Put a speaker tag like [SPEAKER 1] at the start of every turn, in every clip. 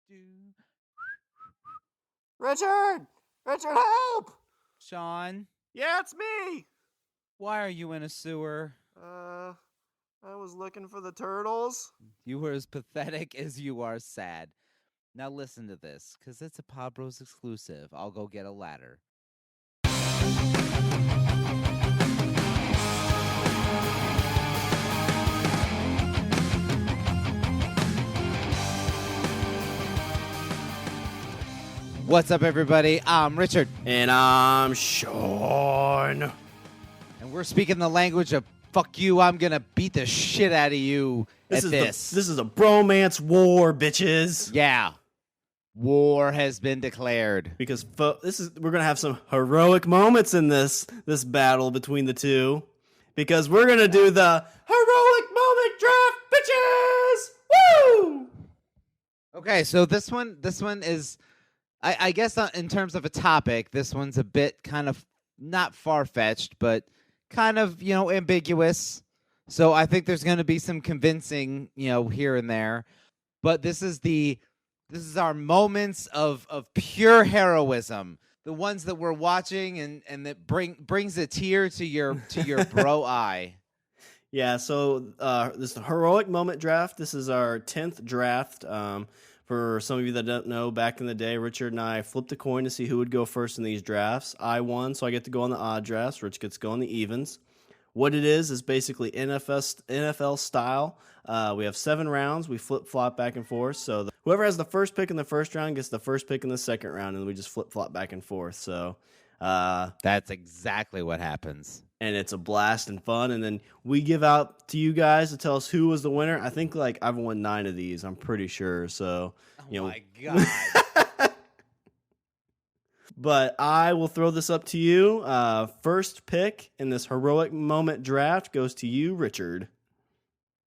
[SPEAKER 1] do.
[SPEAKER 2] Richard! Richard, help!
[SPEAKER 1] Sean,
[SPEAKER 2] Yeah, it's me!
[SPEAKER 1] why are you in a sewer?
[SPEAKER 2] I was looking for the turtles.
[SPEAKER 1] You were as pathetic as you are sad. Now listen to this, because it's a Pod Bros exclusive. I'll go get a ladder. What's up, everybody? I'm Richard,
[SPEAKER 2] And I'm Sean.
[SPEAKER 1] and we're speaking the language of fuck you, I'm gonna beat the shit out of you
[SPEAKER 2] This
[SPEAKER 1] at
[SPEAKER 2] is
[SPEAKER 1] this.
[SPEAKER 2] this is a bromance war, bitches.
[SPEAKER 1] Yeah. War has been declared.
[SPEAKER 2] Because we're gonna have some heroic moments in this battle between the two. Because we're gonna do the heroic moment draft, bitches! Woo!
[SPEAKER 1] Okay, so this one is, I guess in terms of a topic, this one's a bit kind of not far-fetched, but kind of, ambiguous. So I think there's going to be some convincing, here and there. But this is our moments of pure heroism, the ones that we're watching and that brings a tear to your bro eye.
[SPEAKER 2] Yeah, so this is the heroic moment draft. This is our 10th draft. For some of you that don't know, back in the day, Richard and I flipped a coin to see who would go first in these drafts. I won, so I get to go on the odd drafts. Rich gets to go on the evens. What it is basically NFL style. We have 7 rounds. We flip-flop back and forth. So whoever has the first pick in the first round gets the first pick in the second round, and we just flip-flop back and forth. So
[SPEAKER 1] that's exactly what happens.
[SPEAKER 2] And it's a blast and fun. And then we give out to you guys to tell us who was the winner. I think I've won 9 of these. I'm pretty sure. So,
[SPEAKER 1] my God.
[SPEAKER 2] But I will throw this up to you. First pick in this heroic moment draft goes to you, Richard.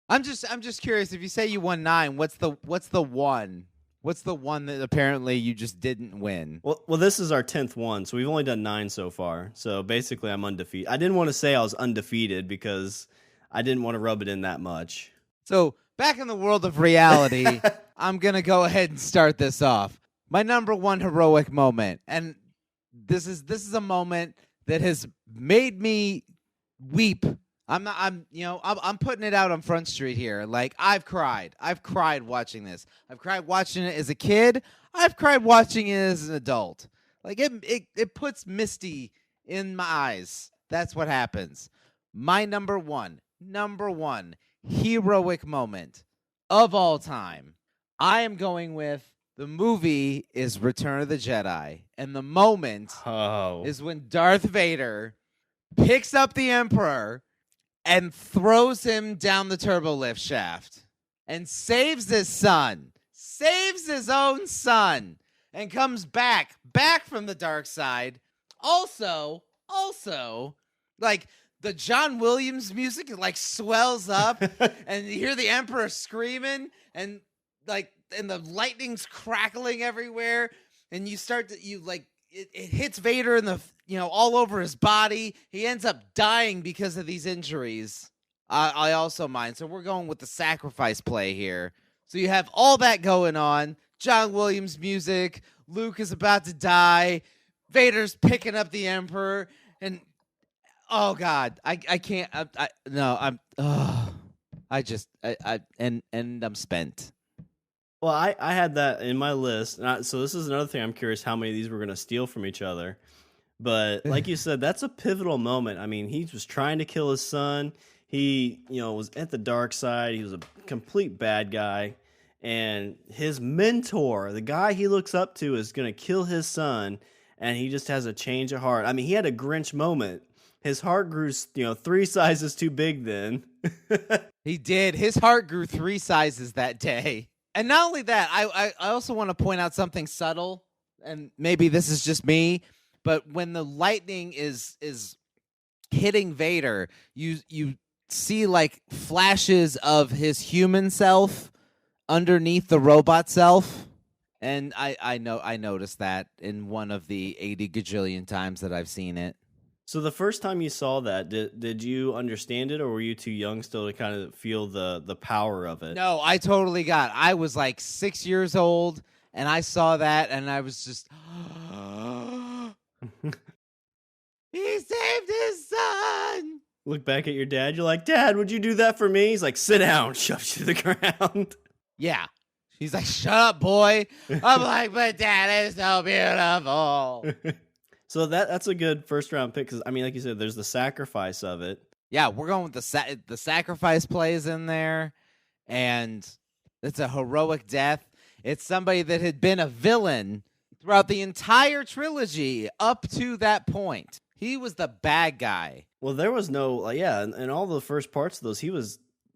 [SPEAKER 1] I'm just curious. If you say you won 9, what's the one? What's the one that apparently you just didn't win?
[SPEAKER 2] Well, this is our 10th one, so we've only done 9 so far. So basically, I'm undefeated. I didn't want to say I was undefeated because I didn't want to rub it in that much.
[SPEAKER 1] So back in the world of reality, I'm gonna go ahead and start this off. My number one heroic moment, and this is a moment that has made me weep. I'm putting it out on Front Street here. Like, I've cried watching this. I've cried watching it as a kid. I've cried watching it as an adult. Like, it puts misty in my eyes. That's what happens. My number one heroic moment of all time. I am going with the movie is Return of the Jedi, and the moment is when Darth Vader picks up the Emperor and throws him down the turbo lift shaft and saves his own son, and comes back from the dark side. Also, like, the John Williams music swells up and you hear the Emperor screaming and the lightning's crackling everywhere, and it hits Vader in the all over his body. He ends up dying because of these injuries. I also mind. So we're going with the sacrifice play here. So you have all that going on. John Williams music. Luke is about to die. Vader's picking up the Emperor, and oh God, I can't. I'm spent.
[SPEAKER 2] Well, I had that in my list. So this is another thing. I'm curious how many of these we're going to steal from each other. But like you said, that's a pivotal moment. I mean, he was trying to kill his son. He, was at the dark side. He was a complete bad guy. And his mentor, the guy he looks up to, is going to kill his son. And he just has a change of heart. I mean, he had a Grinch moment. His heart grew, 3 sizes too big then.
[SPEAKER 1] He did. His heart grew 3 sizes that day. And not only that, I also want to point out something subtle, and maybe this is just me, but when the lightning is hitting Vader, you see flashes of his human self underneath the robot self, and I noticed that in one of the 80 gajillion times that I've seen it.
[SPEAKER 2] So the first time you saw that, did you understand it, or were you too young still to kind of feel the power of it?
[SPEAKER 1] No, I totally got it. I was 6 years old, And I saw that, and I was just, he saved his son.
[SPEAKER 2] Look back at your dad. You're like, Dad, would you do that for me? He's like, sit down. Shoves you to the ground.
[SPEAKER 1] Yeah. He's like, shut up, boy. I'm like, but Dad is so beautiful.
[SPEAKER 2] So that's a good first round pick because, I mean, like you said, there's the sacrifice of it.
[SPEAKER 1] Yeah, we're going with the sacrifice plays in there, and it's a heroic death. It's somebody that had been a villain throughout the entire trilogy up to that point. He was the bad guy.
[SPEAKER 2] Well, there was no, in all the first parts of those,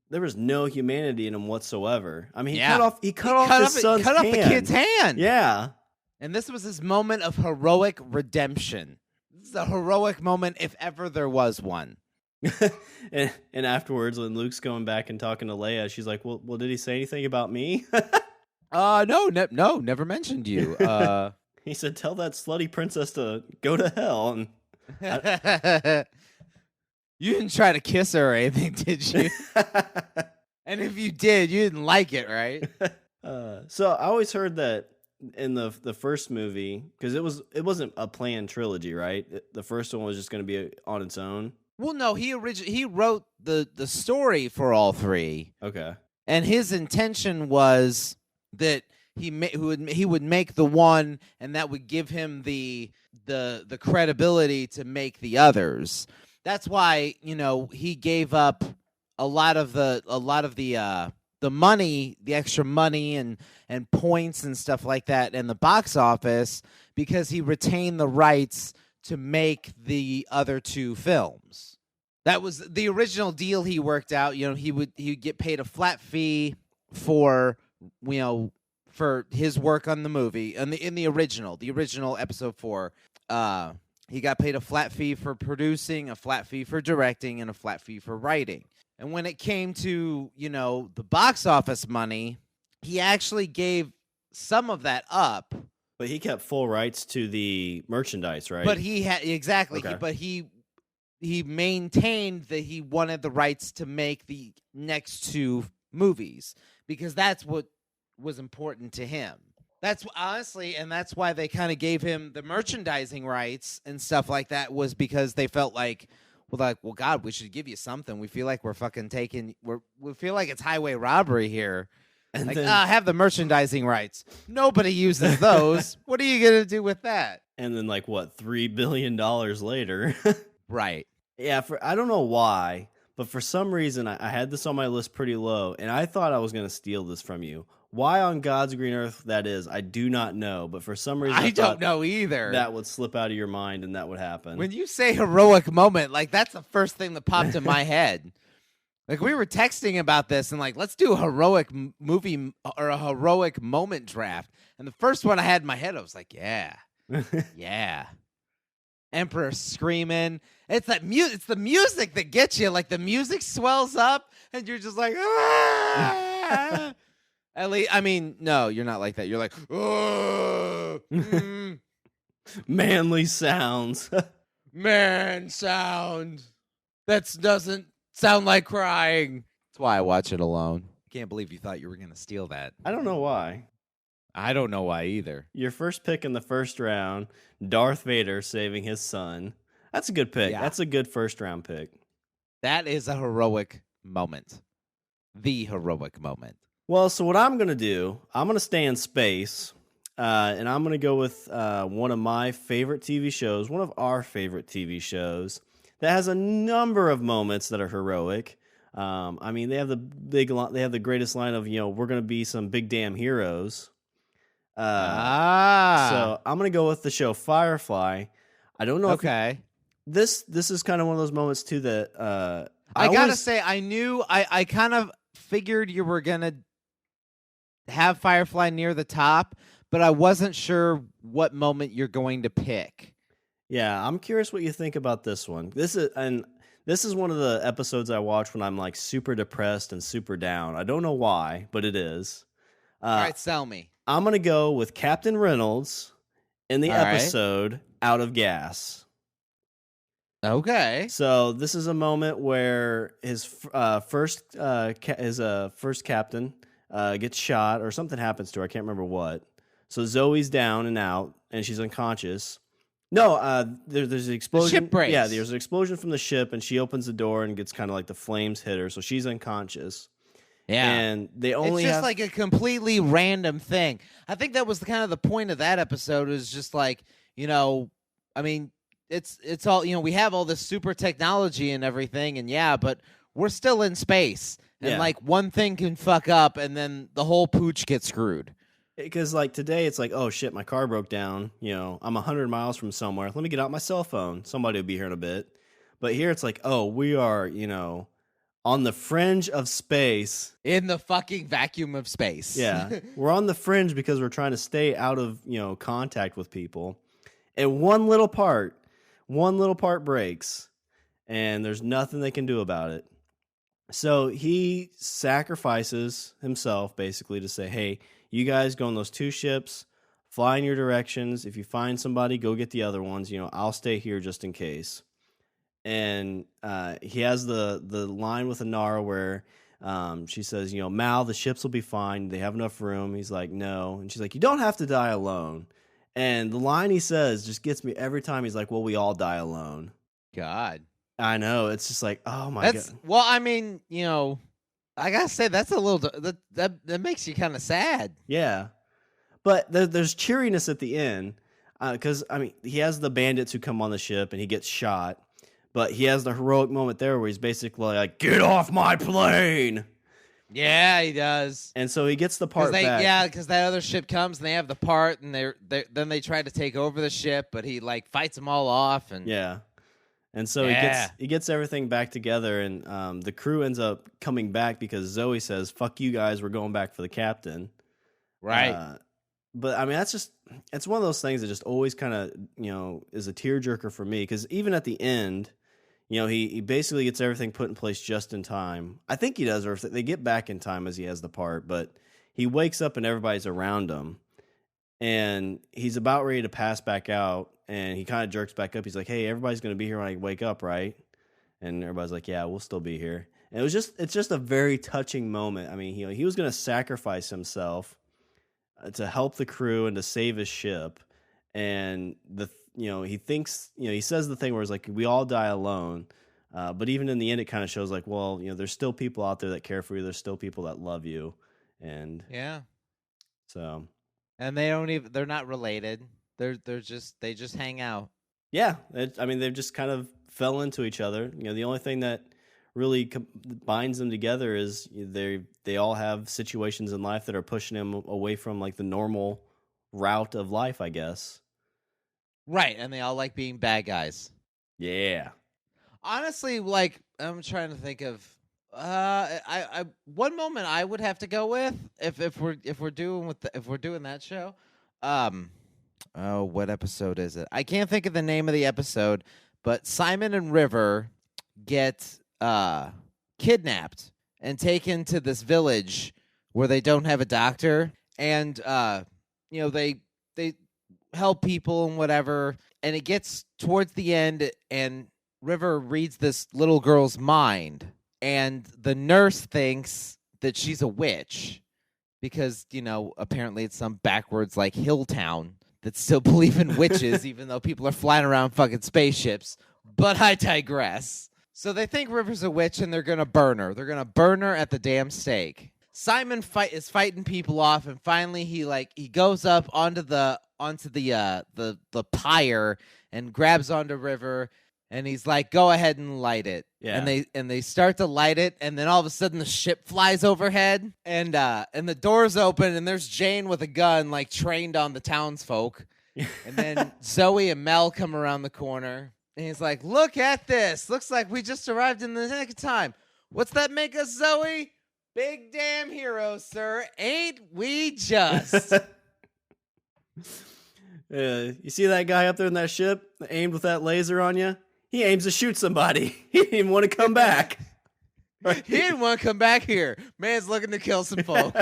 [SPEAKER 2] there was no humanity in him whatsoever. I mean, he cut off his son's hand.
[SPEAKER 1] The kid's hand.
[SPEAKER 2] Yeah.
[SPEAKER 1] And this was his moment of heroic redemption. This is a heroic moment if ever there was one.
[SPEAKER 2] and afterwards, when Luke's going back and talking to Leia, she's like, well, did he say anything about me?
[SPEAKER 1] No, never mentioned you.
[SPEAKER 2] He said, tell that slutty princess to go to hell.
[SPEAKER 1] And you didn't try to kiss her or anything, did you? And if you did, you didn't like it, right?
[SPEAKER 2] So I always heard that in the first movie, because it wasn't a planned trilogy, right? The first one was just going to be on its own.
[SPEAKER 1] Well, no, he wrote the story for all three.
[SPEAKER 2] Okay.
[SPEAKER 1] And his intention was that he would make the one, and that would give him the credibility to make the others. That's why, he gave up a lot of the money, the extra money and points and stuff like that in the box office, because he retained the rights to make the other two films. That was the original deal he worked out. He would get paid a flat fee for his work on the movie, in the original episode 4. He got paid a flat fee for producing, a flat fee for directing, and a flat fee for writing. And when it came to, the box office money, he actually gave some of that up.
[SPEAKER 2] But he kept full rights to the merchandise, right?
[SPEAKER 1] But he had exactly.
[SPEAKER 2] Okay.
[SPEAKER 1] But he maintained that he wanted the rights to make the next two movies, because that's what was important to him. That's honestly, and that's why they kind of gave him the merchandising rights and stuff like that, was because they felt like, well, God, we should give you something. We feel like we're fucking we feel like it's highway robbery here. And like, have the merchandising rights. Nobody uses those. What are you going to do with that?
[SPEAKER 2] And then, $3 billion later.
[SPEAKER 1] Right.
[SPEAKER 2] Yeah, I don't know why, but for some reason, I had this on my list pretty low, and I thought I was going to steal this from you. Why on God's green earth that is, I do not know, but for some reason,
[SPEAKER 1] I don't know either.
[SPEAKER 2] That would slip out of your mind, and that would happen.
[SPEAKER 1] When you say heroic moment, that's the first thing that popped in my head. We were texting about this, and let's do a heroic movie or a heroic moment draft. And the first one I had in my head, I was like, yeah, yeah. Emperor screaming. It's that it's the music that gets you. The music swells up, and you're just like, ah. At least, no, you're not like that. You're like, oh,
[SPEAKER 2] manly sounds.
[SPEAKER 1] Man sound. That doesn't sound like crying. That's why I watch it alone. Can't believe you thought you were going to steal that.
[SPEAKER 2] I don't know why.
[SPEAKER 1] I don't know why either.
[SPEAKER 2] Your first pick in the first round, Darth Vader saving his son. That's a good pick. Yeah. That's a good first round pick.
[SPEAKER 1] That is a heroic moment. The heroic moment.
[SPEAKER 2] Well, so what I'm going to do, I'm going to stay in space, and I'm going to go with one of my favorite TV shows, one of our favorite TV shows, that has a number of moments that are heroic. They have the greatest line of, we're going to be some big damn heroes. So I'm going to go with the show Firefly. I don't know.
[SPEAKER 1] Okay.
[SPEAKER 2] This is kind of one of those moments too that
[SPEAKER 1] I gotta say, I kind of figured you were gonna have Firefly near the top, but I wasn't sure what moment you're going to pick.
[SPEAKER 2] Yeah, I'm curious what you think about this one. This is one of the episodes I watch when I'm super depressed and super down. I don't know why, but it is.
[SPEAKER 1] All right, sell me.
[SPEAKER 2] I'm gonna go with Captain Reynolds in the episode Out of Gas.
[SPEAKER 1] Okay.
[SPEAKER 2] So this is a moment where his first captain gets shot, or something happens to her. I can't remember what. So Zoe's down and out, and she's unconscious. No, there's an explosion.
[SPEAKER 1] The ship breaks.
[SPEAKER 2] Yeah, there's an explosion from the ship, and she opens the door and gets kind of like the flames hit her, so she's unconscious.
[SPEAKER 1] Yeah.
[SPEAKER 2] And they only
[SPEAKER 1] it's just
[SPEAKER 2] have...
[SPEAKER 1] like a completely random thing. I think that was kind of the point of that episode, is just like, I mean, it's all, we have all this super technology and everything, and but we're still in space. And like one thing can fuck up and then the whole pooch gets screwed.
[SPEAKER 2] Because like today it's like, oh shit, my car broke down. I'm 100 miles from somewhere. Let me get out my cell phone. Somebody will be here in a bit. But here it's like, oh, we are, on the fringe of space.
[SPEAKER 1] In the fucking vacuum of space.
[SPEAKER 2] Yeah. We're on the fringe because we're trying to stay out of, contact with people. And one little part breaks. And there's nothing they can do about it. So he sacrifices himself basically to say, hey, you guys go on those 2 ships, fly in your directions. If you find somebody, go get the other ones. I'll stay here just in case. And he has the line with Inara where she says, Mal, the ships will be fine. They have enough room. He's like, no. And she's like, you don't have to die alone. And the line he says just gets me every time. He's like, well, we all die alone.
[SPEAKER 1] God.
[SPEAKER 2] I know. It's just like, oh my God.
[SPEAKER 1] Well, I mean, I gotta say that's a little that makes you kind of sad.
[SPEAKER 2] Yeah, but there's cheeriness at the end because I mean he has the bandits who come on the ship and he gets shot, but he has the heroic moment there where he's basically like, "Get off my plane!"
[SPEAKER 1] Yeah, he does.
[SPEAKER 2] And so he gets the part back.
[SPEAKER 1] Yeah, because that other ship comes and they have the part, and then they try to take over the ship, but he like fights them all off, and
[SPEAKER 2] yeah. And so he gets everything back together, and the crew ends up coming back because Zoe says, "Fuck you guys, we're going back for the captain."
[SPEAKER 1] Right.
[SPEAKER 2] But I mean, it's one of those things that just always kind of is a tearjerker for me because even at the end, he basically gets everything put in place just in time. I think he does, or if they get back in time as he has the part, but he wakes up and everybody's around him, and he's about ready to pass back out. And he kind of jerks back up. He's like, "Hey, everybody's going to be here when I wake up, right?" And everybody's like, "Yeah, we'll still be here." And it's just a very touching moment. I mean, he was going to sacrifice himself to help the crew and to save his ship. And he thinks, he says the thing where it's like, we all die alone. But even in the end, it kind of shows like, well, there's still people out there that care for you. There's still people that love you. And
[SPEAKER 1] yeah.
[SPEAKER 2] So.
[SPEAKER 1] And they're not related. They just hang out.
[SPEAKER 2] Yeah, they've just kind of fell into each other. The only thing that really binds them together is they all have situations in life that are pushing them away from like the normal route of life, I guess.
[SPEAKER 1] Right, and they all like being bad guys.
[SPEAKER 2] Yeah.
[SPEAKER 1] Honestly, like I'm trying to think of I one moment I would have to go with if we're doing that show. Oh, what episode is it? I can't think of the name of the episode, but Simon and River get kidnapped and taken to this village where they don't have a doctor, and they help people and whatever, and it gets towards the end, and River reads this little girl's mind, and the nurse thinks that she's a witch because apparently it's some backwards like hill town that still believe in witches, even though people are flying around fucking spaceships. But I digress. So they think River's a witch, and they're gonna burn her. They're gonna burn her at the damn stake. Simon is fighting people off, and finally he goes up onto the pyre and grabs onto River, and he's like, "Go ahead and light it."
[SPEAKER 2] Yeah.
[SPEAKER 1] And they start to light it, and then all of a sudden the ship flies overhead, and the doors open, and there's Jane with a gun, like trained on the townsfolk. And then Zoe and Mel come around the corner, and he's like, "Look at this! Looks like we just arrived in the nick of time. What's that make us, Zoe? Big damn heroes, sir. Ain't we just?"
[SPEAKER 2] You see that guy up there in that ship aimed with that laser on you? He aims to shoot somebody. He didn't even want to come back.
[SPEAKER 1] Right? He didn't want to come back here. Man's looking to kill some folk.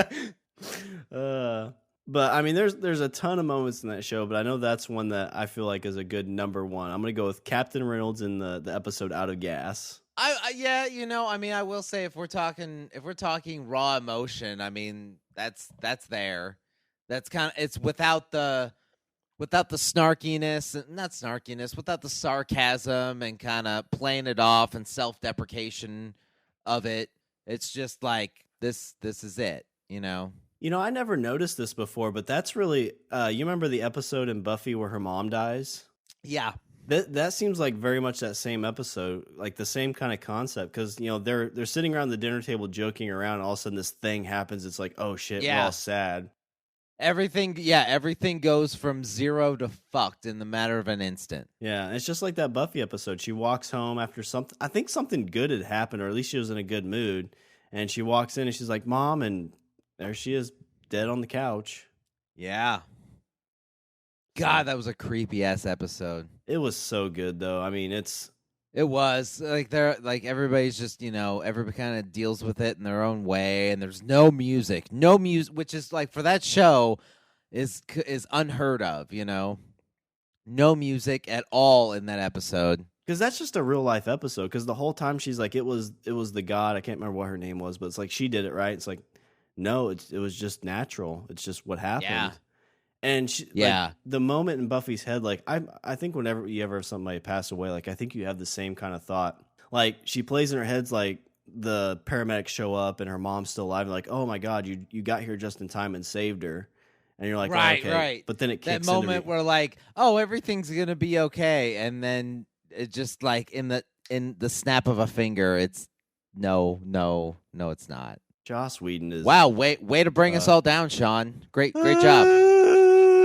[SPEAKER 2] But I mean, there's a ton of moments in that show, but I know that's one that I feel like is a good number one. I'm gonna go with Captain Reynolds in the episode Out of Gas.
[SPEAKER 1] I will say if we're talking raw emotion, I mean that's there. That's it's without the snarkiness, not snarkiness, without the sarcasm and kind of playing it off and self-deprecation of it. It's just like this is it, you know.
[SPEAKER 2] I never noticed this before, but that's really you remember the episode in Buffy where her mom dies?
[SPEAKER 1] Yeah.
[SPEAKER 2] That seems like very much that same episode, like the same kind of concept, because they're sitting around the dinner table joking around, and all of a sudden this thing happens. It's like, oh shit, we're all sad.
[SPEAKER 1] Everything goes from 0 to fucked in the matter of an instant.
[SPEAKER 2] Yeah, it's just like that Buffy episode. She walks home after I think something good had happened, or at least she was in a good mood, and she walks in and she's like, "Mom," and there she is, dead on the couch.
[SPEAKER 1] Yeah. God, that was a creepy ass episode.
[SPEAKER 2] It was so good though. I mean,
[SPEAKER 1] it was like everybody's just, everybody kind of deals with it in their own way, and there's no music, which is like for that show is unheard of, no music at all in that episode.
[SPEAKER 2] Because that's just a real life episode. Because the whole time she's like, it was the god. I can't remember what her name was, but it's like she did it right. It's like, no, it was just natural. It's just what happened.
[SPEAKER 1] Yeah.
[SPEAKER 2] And like, the moment in Buffy's head, like I think whenever you ever have somebody pass away, like I think you have the same kind of thought. Like she plays in her head's like the paramedics show up and her mom's still alive. And like, oh my god, you got here just in time and saved her. And you're like,
[SPEAKER 1] right,
[SPEAKER 2] oh, okay.
[SPEAKER 1] Right.
[SPEAKER 2] But then it kicks
[SPEAKER 1] that moment where like, oh, everything's gonna be okay, and then it just like in the snap of a finger, it's no, it's not.
[SPEAKER 2] Joss Whedon is
[SPEAKER 1] way to bring us all down, Sean. Great job.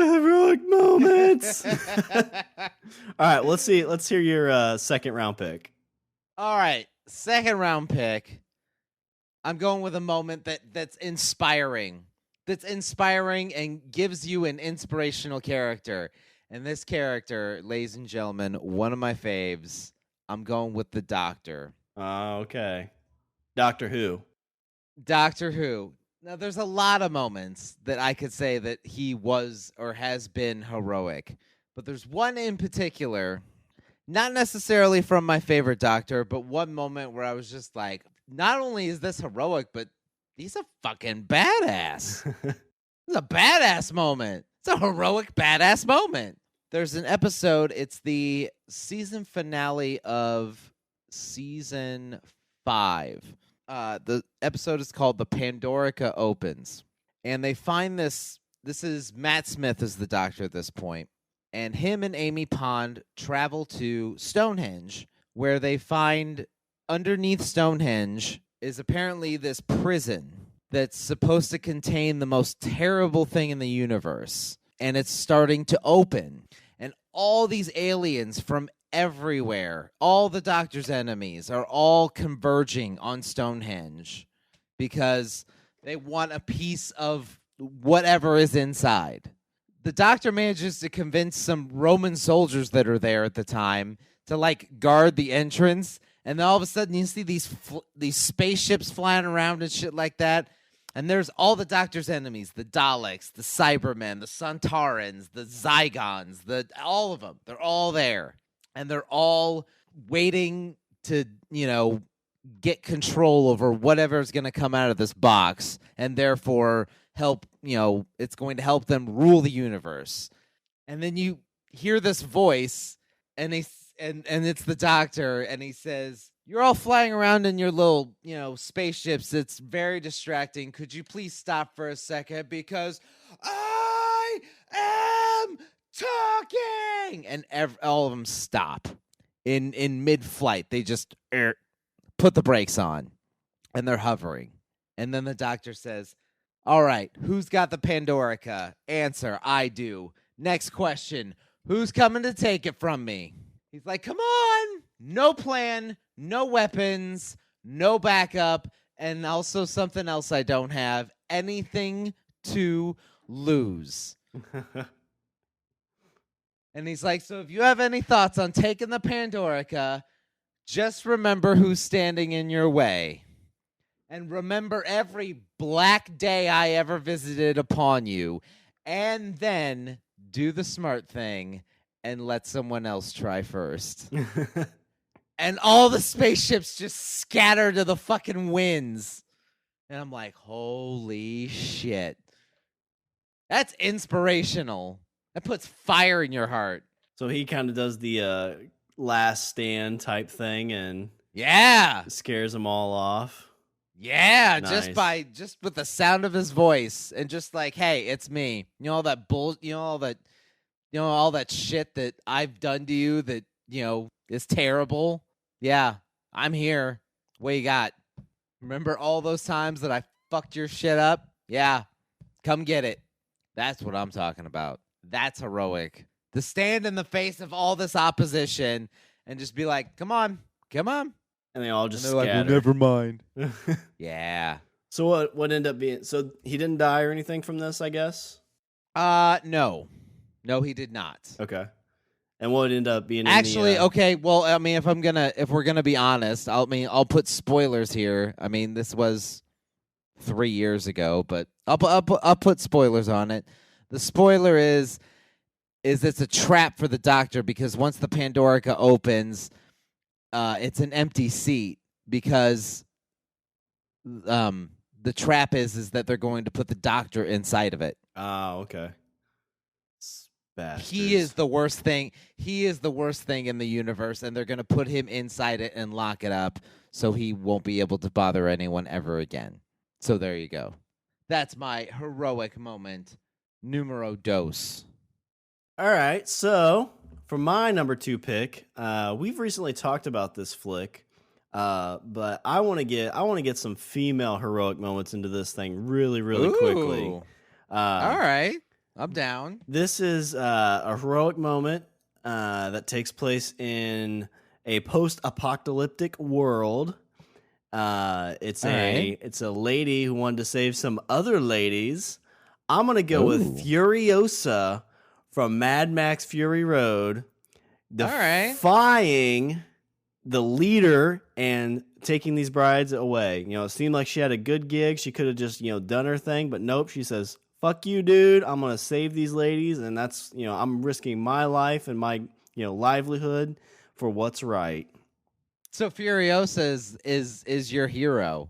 [SPEAKER 2] Heroic moments. All right, let's hear your second round pick.
[SPEAKER 1] All right, second round pick. I'm going with a moment that's inspiring. That's inspiring and gives you an inspirational character. And this character, ladies and gentlemen, one of my faves. I'm going with the Doctor.
[SPEAKER 2] Okay. Doctor Who.
[SPEAKER 1] Doctor Who. Now, there's a lot of moments that I could say that he was or has been heroic. But there's one in particular, not necessarily from my favorite Doctor, but one moment where I was just like, not only is this heroic, but he's a fucking badass. It's a badass moment. It's a heroic badass moment. There's an episode, it's the season finale of season 5. The episode is called The Pandorica Opens. And they find this is Matt Smith is the Doctor at this point. And him and Amy Pond travel to Stonehenge, where they find underneath Stonehenge is apparently this prison that's supposed to contain the most terrible thing in the universe. And it's starting to open. And all these aliens from everywhere, all the Doctor's enemies, are all converging on Stonehenge because they want a piece of whatever is inside. The Doctor manages to convince some Roman soldiers that are there at the time to like guard the entrance. And then all of a sudden you see these spaceships flying around and shit like that. And there's all the Doctor's enemies, the Daleks, the Cybermen, the Sontarans, the Zygons, all of them. They're all there. And they're all waiting to, get control over whatever is going to come out of this box. And therefore help, it's going to help them rule the universe. And then you hear this voice and it's the Doctor, and he says, "You're all flying around in your little, spaceships. It's very distracting. Could you please stop for a second? Because I am talking." And all of them stop in mid-flight. They just put the brakes on, and they're hovering. And then the Doctor says, "All right, who's got the Pandorica? Answer, I do. Next question, who's coming to take it from me?" He's like, "Come on." No plan, no weapons, no backup, and also something else I don't have. Anything to lose. And he's like, "So if you have any thoughts on taking the Pandorica, just remember who's standing in your way. And remember every black day I ever visited upon you. And then do the smart thing and let someone else try first." And all the spaceships just scatter to the fucking winds. And I'm like, holy shit. That's inspirational. That puts fire in your heart.
[SPEAKER 2] So he kind of does the last stand type thing and
[SPEAKER 1] Yeah.
[SPEAKER 2] scares them all off.
[SPEAKER 1] Yeah,
[SPEAKER 2] Nice.
[SPEAKER 1] just with the sound of his voice and just like, hey, it's me. You know all that all that shit that I've done to you that, is terrible. Yeah, I'm here. What you got? Remember all those times that I fucked your shit up? Yeah. Come get it. That's what I'm talking about. That's heroic. To stand in the face of all this opposition and just be like, come on.
[SPEAKER 2] And they all just
[SPEAKER 1] And they're like,
[SPEAKER 2] scatter.
[SPEAKER 1] well, never mind. Yeah.
[SPEAKER 2] So what ended up being? So he didn't die or anything from this, I guess.
[SPEAKER 1] No, he did not.
[SPEAKER 2] Okay. And what ended up being?
[SPEAKER 1] Actually, okay. Well, I mean, if we're gonna be honest, I'll put spoilers here. I mean, this was 3 years ago, but I'll put spoilers on it. The spoiler is it's a trap for the Doctor because once the Pandorica opens, it's an empty seat because the trap is that they're going to put the Doctor inside of it.
[SPEAKER 2] Oh, okay. Bastards.
[SPEAKER 1] He is the worst thing. He is the worst thing in the universe, and they're going to put him inside it and lock it up so he won't be able to bother anyone ever again. So there you go. That's my heroic moment. Numero dos.
[SPEAKER 2] All right. So for my number 2 pick, we've recently talked about this flick, but I want to get some female heroic moments into this thing really, really quickly.
[SPEAKER 1] All right. I'm down.
[SPEAKER 2] This is a heroic moment that takes place in a post-apocalyptic world. It's a lady who wanted to save some other ladies. I'm gonna go with Furiosa from Mad Max Fury Road, defying the leader and taking these brides away. It seemed like she had a good gig. She could have just done her thing, but nope. She says, fuck you, dude. I'm going to save these ladies, and that's, I'm risking my life and my, livelihood for what's right.
[SPEAKER 1] So Furiosa is your hero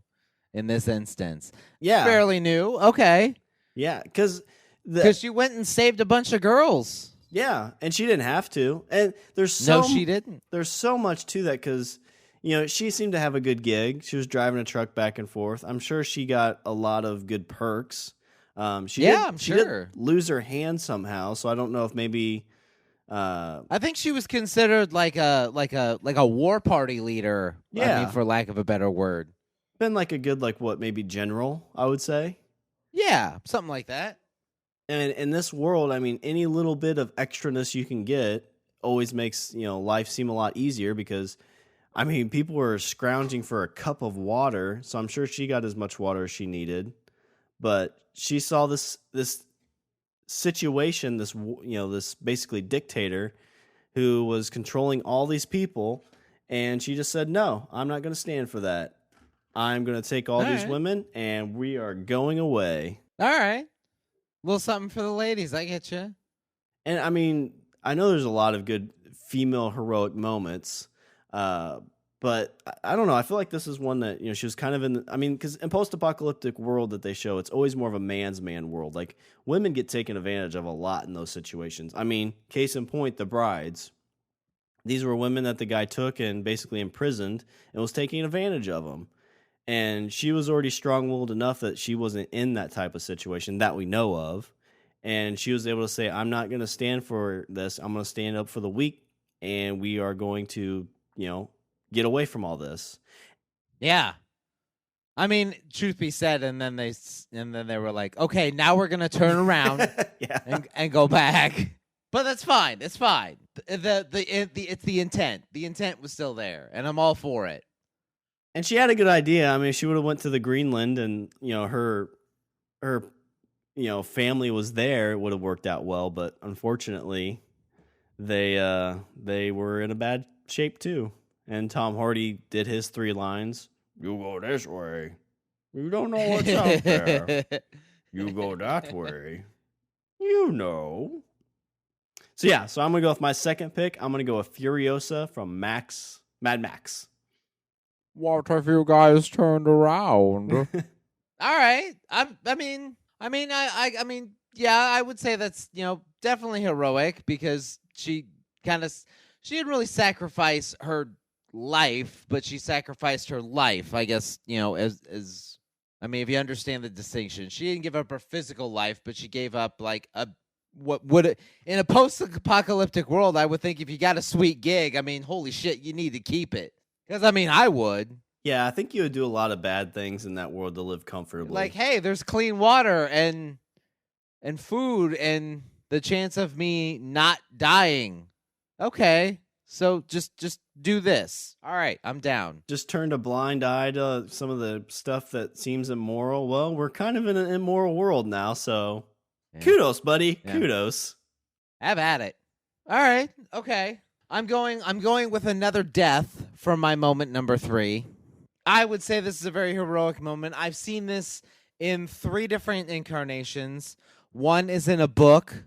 [SPEAKER 1] in this instance.
[SPEAKER 2] Yeah.
[SPEAKER 1] Fairly new. Okay.
[SPEAKER 2] Yeah, because
[SPEAKER 1] she went and saved a bunch of girls.
[SPEAKER 2] Yeah, and she didn't have to. And
[SPEAKER 1] she didn't.
[SPEAKER 2] There's so much to that because, she seemed to have a good gig. She was driving a truck back and forth. I'm sure she got a lot of good perks. I'm sure. She did lose her hand somehow, so I don't know if maybe.
[SPEAKER 1] I think she was considered like a war party leader.
[SPEAKER 2] Yeah,
[SPEAKER 1] I mean, for lack of a better word,
[SPEAKER 2] been like a good maybe general, I would say.
[SPEAKER 1] Yeah, something like that.
[SPEAKER 2] And in this world, I mean, any little bit of extraness you can get always makes life seem a lot easier because. I mean, people were scrounging for a cup of water, so I'm sure she got as much water as she needed. But she saw this situation, this basically dictator who was controlling all these people, and she just said, "No, I'm not going to stand for that. I'm going to take all these women, and we are going away."
[SPEAKER 1] All right, a little something for the ladies. I get you.
[SPEAKER 2] And I mean, I know there's a lot of good female heroic moments. But I don't know. I feel like this is one that, she was kind of in, because in post-apocalyptic world that they show, it's always more of a man's man world. Like women get taken advantage of a lot in those situations. I mean, case in point, the brides, these were women that the guy took and basically imprisoned and was taking advantage of them. And she was already strong-willed enough that she wasn't in that type of situation that we know of. And she was able to say, I'm not going to stand for this. I'm going to stand up for the weak. And we are going to, get away from all this.
[SPEAKER 1] Yeah. I mean, truth be said, and then they were like, okay, now we're gonna turn around and go back. But that's fine. It's fine. It's the intent. The intent was still there, and I'm all for it.
[SPEAKER 2] And she had a good idea. I mean, she would have went to the Greenland, and her family was there. It would have worked out well, but unfortunately, they were in a bad shape too. And Tom Hardy did his 3 lines. You go this way. You don't know what's out there. You go that way. You know. So yeah, I'm going to go with my second pick. I'm going to go with Furiosa from Mad Max.
[SPEAKER 1] What have you guys turned around? All right. I mean, Yeah, I would say that's, definitely heroic because she didn't really sacrifice her life, but she sacrificed her life, I guess, as I mean, if you understand the distinction. She didn't give up her physical life, but she gave up like what would in a post-apocalyptic world, I would think if you got a sweet gig, I mean, holy shit, you need to keep it. Cuz I mean, I would.
[SPEAKER 2] Yeah, I think you would do a lot of bad things in that world to live comfortably.
[SPEAKER 1] Like, hey, there's clean water and food and the chance of me not dying. Okay. So just do this. All right, I'm down.
[SPEAKER 2] Just turned a blind eye to some of the stuff that seems immoral. Well, we're kind of in an immoral world now, so kudos, buddy. Yeah. Kudos.
[SPEAKER 1] Have at it. All right. Okay. I'm going with another death for my moment number 3. I would say this is a very heroic moment. I've seen this in 3 different incarnations. One is in a book,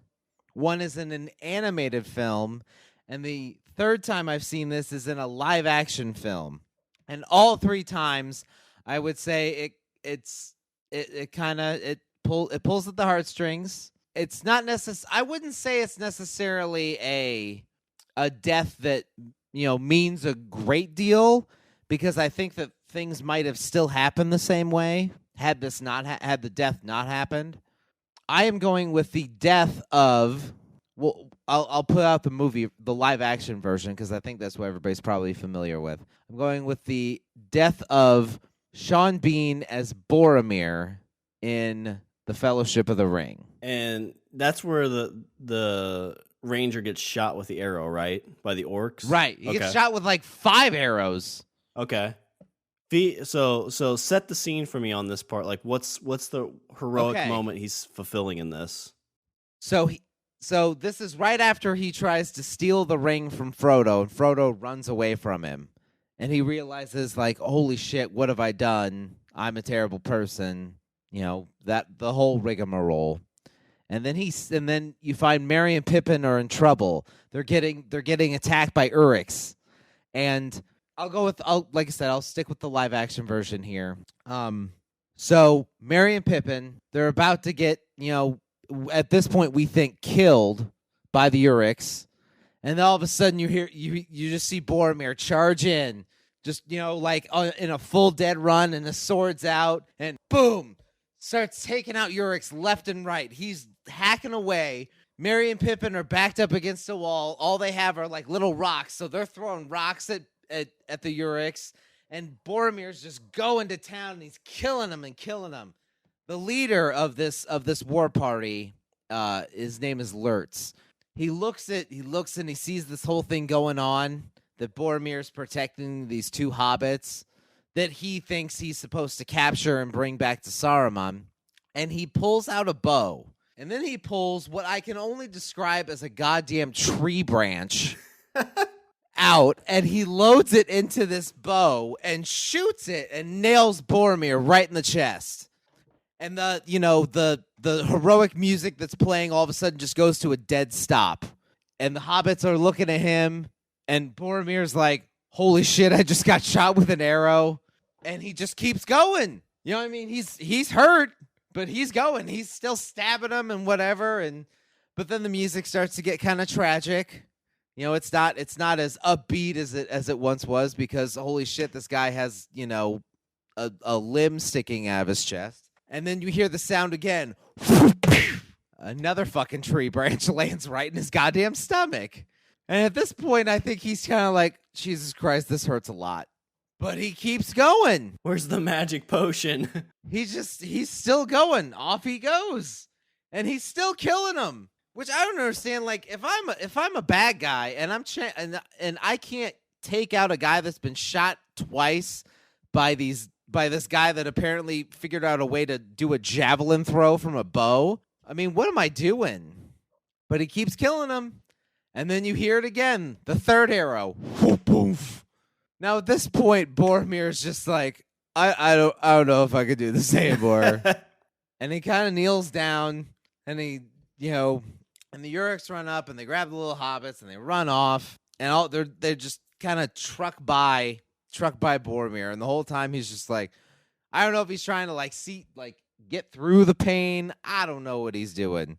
[SPEAKER 1] one is in an animated film, and the third time I've seen this is in a live action film. And all 3 times I would say it pulls at the heartstrings. It's not I wouldn't say it's necessarily a death that, means a great deal, because I think that things might have still happened the same way had this not had the death not happened. I am going with the death of, well, I'll put out the live action version, because I think that's what everybody's probably familiar with. I'm going with the death of Sean Bean as Boromir in The Fellowship of the Ring.
[SPEAKER 2] And that's where the ranger gets shot with the arrow, right? By the orcs?
[SPEAKER 1] Right. He gets shot with like 5 arrows.
[SPEAKER 2] Okay. So set the scene for me on this part. Like, what's the heroic moment he's fulfilling in this?
[SPEAKER 1] So this is right after he tries to steal the ring from Frodo, and Frodo runs away from him. And he realizes, like, holy shit, what have I done? I'm a terrible person. That the whole rigmarole. And then you find Merry and Pippin are in trouble. They're getting attacked by Uruks. And like I said, I'll stick with the live action version here. So Merry and Pippin, they're about to get, at this point we think killed by the Uruks. And then all of a sudden you just see Boromir charge in, just, like in a full dead run, and the sword's out, and boom, starts taking out Uruks left and right. He's hacking away. Merry and Pippin are backed up against a wall. All they have are like little rocks, so they're throwing rocks at the Uruks, and Boromir's just going to town, and he's killing them. The leader of this war party, his name is Lurtz. He looks and he sees this whole thing going on, that Boromir's protecting these 2 hobbits that he thinks he's supposed to capture and bring back to Saruman, and he pulls out a bow. And then he pulls what I can only describe as a goddamn tree branch out, and he loads it into this bow and shoots it and nails Boromir right in the chest. And the heroic music that's playing all of a sudden just goes to a dead stop. And the hobbits are looking at him, and Boromir's like, holy shit, I just got shot with an arrow. And he just keeps going. You know what I mean? He's hurt, but he's going. He's still stabbing him and whatever. But then the music starts to get kind of tragic. It's not as upbeat as it once was, because holy shit, this guy has, a limb sticking out of his chest. And then you hear the sound again. Another fucking tree branch lands right in his goddamn stomach. And at this point, I think he's kind of like, Jesus Christ, this hurts a lot. But he keeps going.
[SPEAKER 2] Where's the magic potion?
[SPEAKER 1] He's still going. Off he goes. And he's still killing him. Which I don't understand. Like, if I'm a bad guy and and I can't take out a guy that's been shot twice by this guy that apparently figured out a way to do a javelin throw from a bow, I mean, what am I doing? But he keeps killing him. And then you hear it again. The third arrow. Whoop, poof. Now at this point, Boromir is just like, I don't know if I could do this anymore. And he kind of kneels down, and and the Uruks run up, and they grab the little hobbits, and they run off, and they're just kind of truck by Boromir, and the whole time he's just like, I don't know if he's trying to get through the pain. I don't know what he's doing,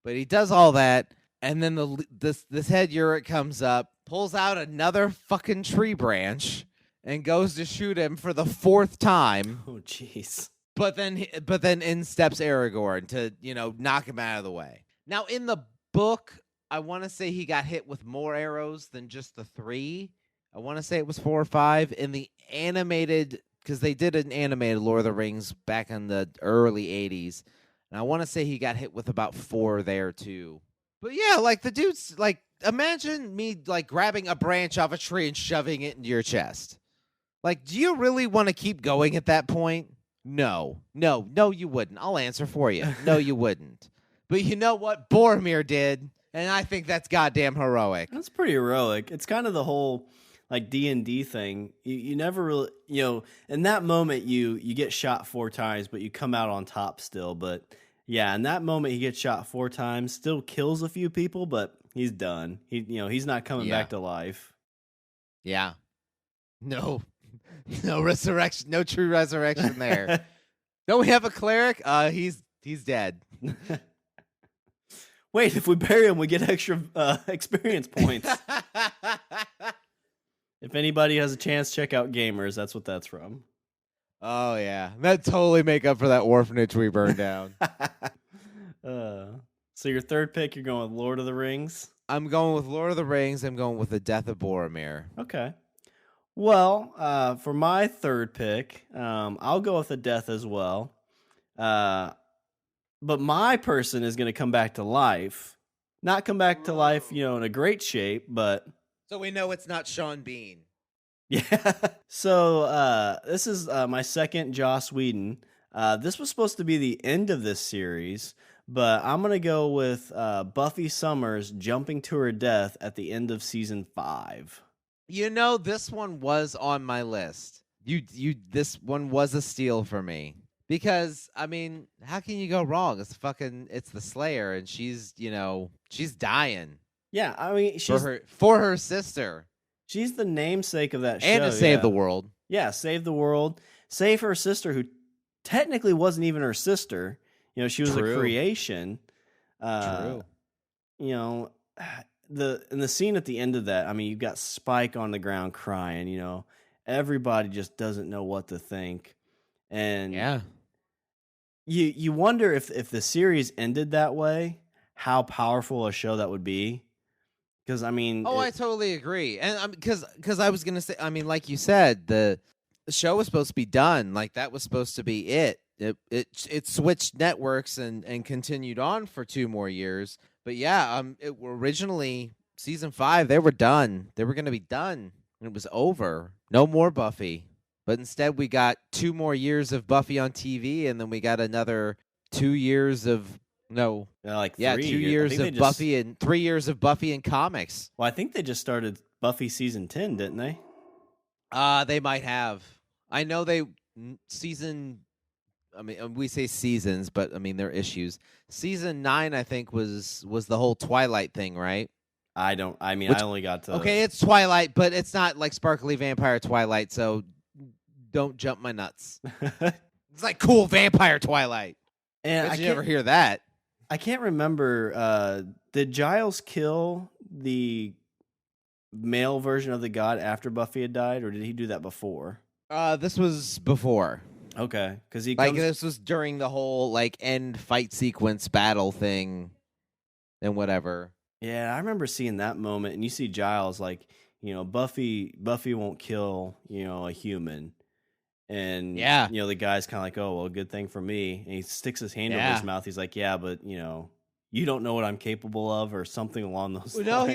[SPEAKER 1] but he does all that, and then this head Urich comes up, pulls out another fucking tree branch, and goes to shoot him for the 4th time.
[SPEAKER 2] Oh, jeez.
[SPEAKER 1] But then in steps Aragorn to, knock him out of the way. Now, in the book, I want to say he got hit with more arrows than just the 3. I want to say it was 4 or 5. In the animated, because they did an animated Lord of the Rings back in the early 80s, and I want to say he got hit with about 4 there, too. But yeah, like, the dude's, like, imagine me, like, grabbing a branch off a tree and shoving it into your chest. Like, do you really want to keep going at that point? No, you wouldn't. I'll answer for you. No, you wouldn't. But you know what? Boromir did, and I think that's goddamn heroic.
[SPEAKER 2] That's pretty heroic. It's kind of the whole, like, D&D thing. You never really, in that moment, you get shot 4 times, but you come out on top still. But, yeah, in that moment, he gets shot 4 times, still kills a few people, but he's done. He's not coming back to life.
[SPEAKER 1] Yeah. No resurrection, no true resurrection there. Don't we have a cleric? He's dead.
[SPEAKER 2] Wait, if we bury him, we get extra experience points. If anybody has a chance, check out Gamers. That's what that's from.
[SPEAKER 1] Oh, yeah. That'd totally make up for that orphanage we burned down.
[SPEAKER 2] So your third pick, you're going with Lord of the Rings?
[SPEAKER 1] I'm going with Lord of the Rings. I'm going with the death of Boromir.
[SPEAKER 2] Okay. Well, for my third pick, I'll go with the death as well. But my person is going to come back to life. Not come back to life, in a great shape, but...
[SPEAKER 1] So we know it's not Sean Bean.
[SPEAKER 2] Yeah. So this is my second Joss Whedon. This was supposed to be the end of this series, but I'm going to go with Buffy Summers jumping to her death at the end of season 5.
[SPEAKER 1] This one was on my list. This one was a steal for me because I mean, how can you go wrong? It's the Slayer, and she's dying.
[SPEAKER 2] Yeah, I mean, she's
[SPEAKER 1] for her sister.
[SPEAKER 2] She's the namesake of that show,
[SPEAKER 1] and to save the world.
[SPEAKER 2] Yeah, save the world, save her sister, who technically wasn't even her sister. She was
[SPEAKER 1] True.
[SPEAKER 2] a creation.
[SPEAKER 1] True.
[SPEAKER 2] In the scene at the end of that, I mean, you've got Spike on the ground crying, everybody just doesn't know what to think. And
[SPEAKER 1] yeah,
[SPEAKER 2] you wonder if the series ended that way, how powerful a show that would be. Because I mean,
[SPEAKER 1] I totally agree. And because I was going to say, I mean, like you said, the show was supposed to be done. Like that was supposed to be it. It switched networks and continued on for 2 more years. But yeah, originally season 5, they were done. They were going to be done. And it was over. No more Buffy. But instead we got 2 more years of Buffy on TV, and then we got another 2 years of
[SPEAKER 2] 3
[SPEAKER 1] 2 years of Buffy and 3 years of Buffy in comics.
[SPEAKER 2] Well, I think they just started Buffy season 10, didn't they?
[SPEAKER 1] They might have. I know we say seasons, but I mean they're issues. Season 9, I think, was the whole Twilight thing, right?
[SPEAKER 2] I only got to...
[SPEAKER 1] Okay, it's Twilight, but it's not like sparkly vampire Twilight, so don't jump my nuts. It's like cool vampire Twilight.
[SPEAKER 2] And
[SPEAKER 1] I never hear that.
[SPEAKER 2] I can't remember, did Giles kill the male version of the god after Buffy had died, or did he do that before?
[SPEAKER 1] This was before.
[SPEAKER 2] Okay, because
[SPEAKER 1] this was during the whole end fight sequence battle thing, and whatever.
[SPEAKER 2] Yeah, I remember seeing that moment, and you see Giles Buffy won't kill a human, and
[SPEAKER 1] yeah,
[SPEAKER 2] the guy's kind of like, oh well, good thing for me, and he sticks his hand over his mouth. He's like, yeah, but you don't know what I'm capable of, or something along those lines.
[SPEAKER 1] No,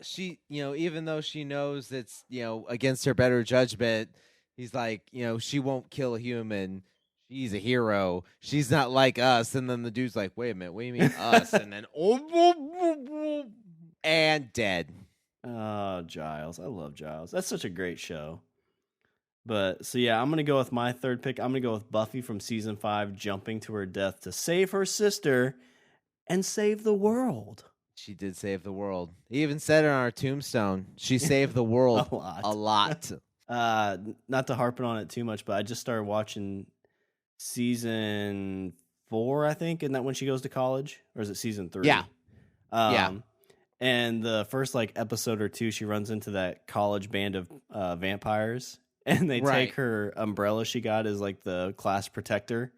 [SPEAKER 1] she even though she knows it's against her better judgment. He's like, she won't kill a human. She's a hero. She's not like us. And then the dude's like, wait a minute, what do you mean us? And then, and dead.
[SPEAKER 2] Oh, Giles. I love Giles. That's such a great show. But, so yeah, I'm going to go with my third pick. I'm going to go with Buffy from season 5, jumping to her death to save her sister and save the world.
[SPEAKER 1] She did save the world. He even said it on her tombstone. She saved the world a lot.
[SPEAKER 2] Not to harp on it too much, but I just started watching season 4, I think. Isn't that when she goes to college? Or is it season 3?
[SPEAKER 1] Yeah. Yeah.
[SPEAKER 2] And the first like episode or two, she runs into that college band of vampires, and they
[SPEAKER 1] Right.
[SPEAKER 2] take her umbrella she got as like the class protector.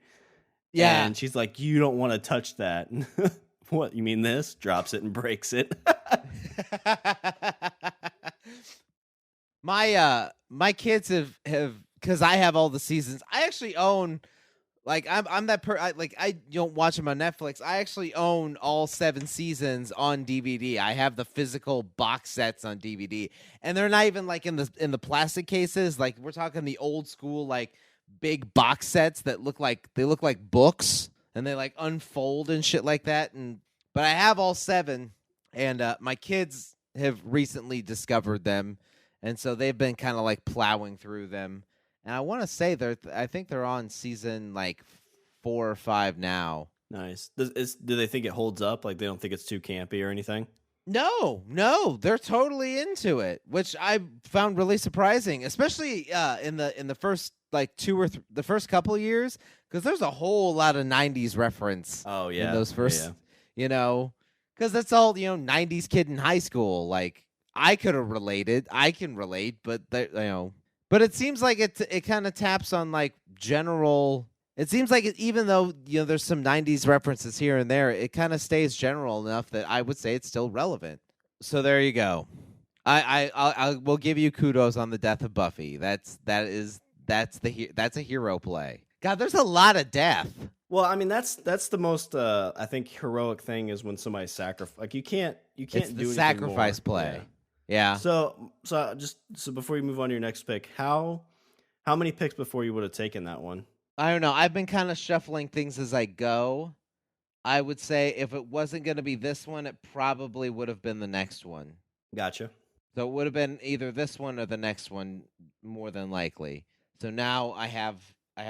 [SPEAKER 1] Yeah.
[SPEAKER 2] And she's like, "You don't want to touch that." What, you mean this? Drops it and breaks it.
[SPEAKER 1] My kids have because I have all the seasons. I actually own, like, I'm that I don't watch them on Netflix. I actually own all 7 seasons on DVD. I have the physical box sets on DVD, and they're not even like in the plastic cases. Like, we're talking the old school like big box sets that look like books, and they like unfold and shit like that. But I have all 7, and my kids have recently discovered them, and so they've been kind of like plowing through them. And I want to say I think they're on season like 4 or 5 now.
[SPEAKER 2] Nice. Do they think it holds up? Like, they don't think it's too campy or anything?
[SPEAKER 1] No, they're totally into it, which I found really surprising, especially in the first like 2 or the first couple of years, because there's a whole lot of 90s reference.
[SPEAKER 2] Oh yeah,
[SPEAKER 1] in those first,
[SPEAKER 2] yeah.
[SPEAKER 1] Because that's all 90s kid in high school. Like, I could have related, I can relate, but but it seems like it kind of taps on like general. It seems like even though there's some 90s references here and there, it kind of stays general enough that I would say it's still relevant. So there you go. I will give you kudos on the death of Buffy. That's a hero play. God, there's a lot of death.
[SPEAKER 2] Well, I mean, that's the most I think heroic thing is when somebody sacrifice. Like, you can't
[SPEAKER 1] It's
[SPEAKER 2] do anything
[SPEAKER 1] the sacrifice
[SPEAKER 2] more.
[SPEAKER 1] play. Yeah.
[SPEAKER 2] So before you move on to your next pick, how many picks before you would have taken that one?
[SPEAKER 1] I don't know. I've been kind of shuffling things as I go. I would say if it wasn't going to be this one, it probably would have been the next one.
[SPEAKER 2] Gotcha.
[SPEAKER 1] So it would have been either this one or the next one, more than likely. So now I have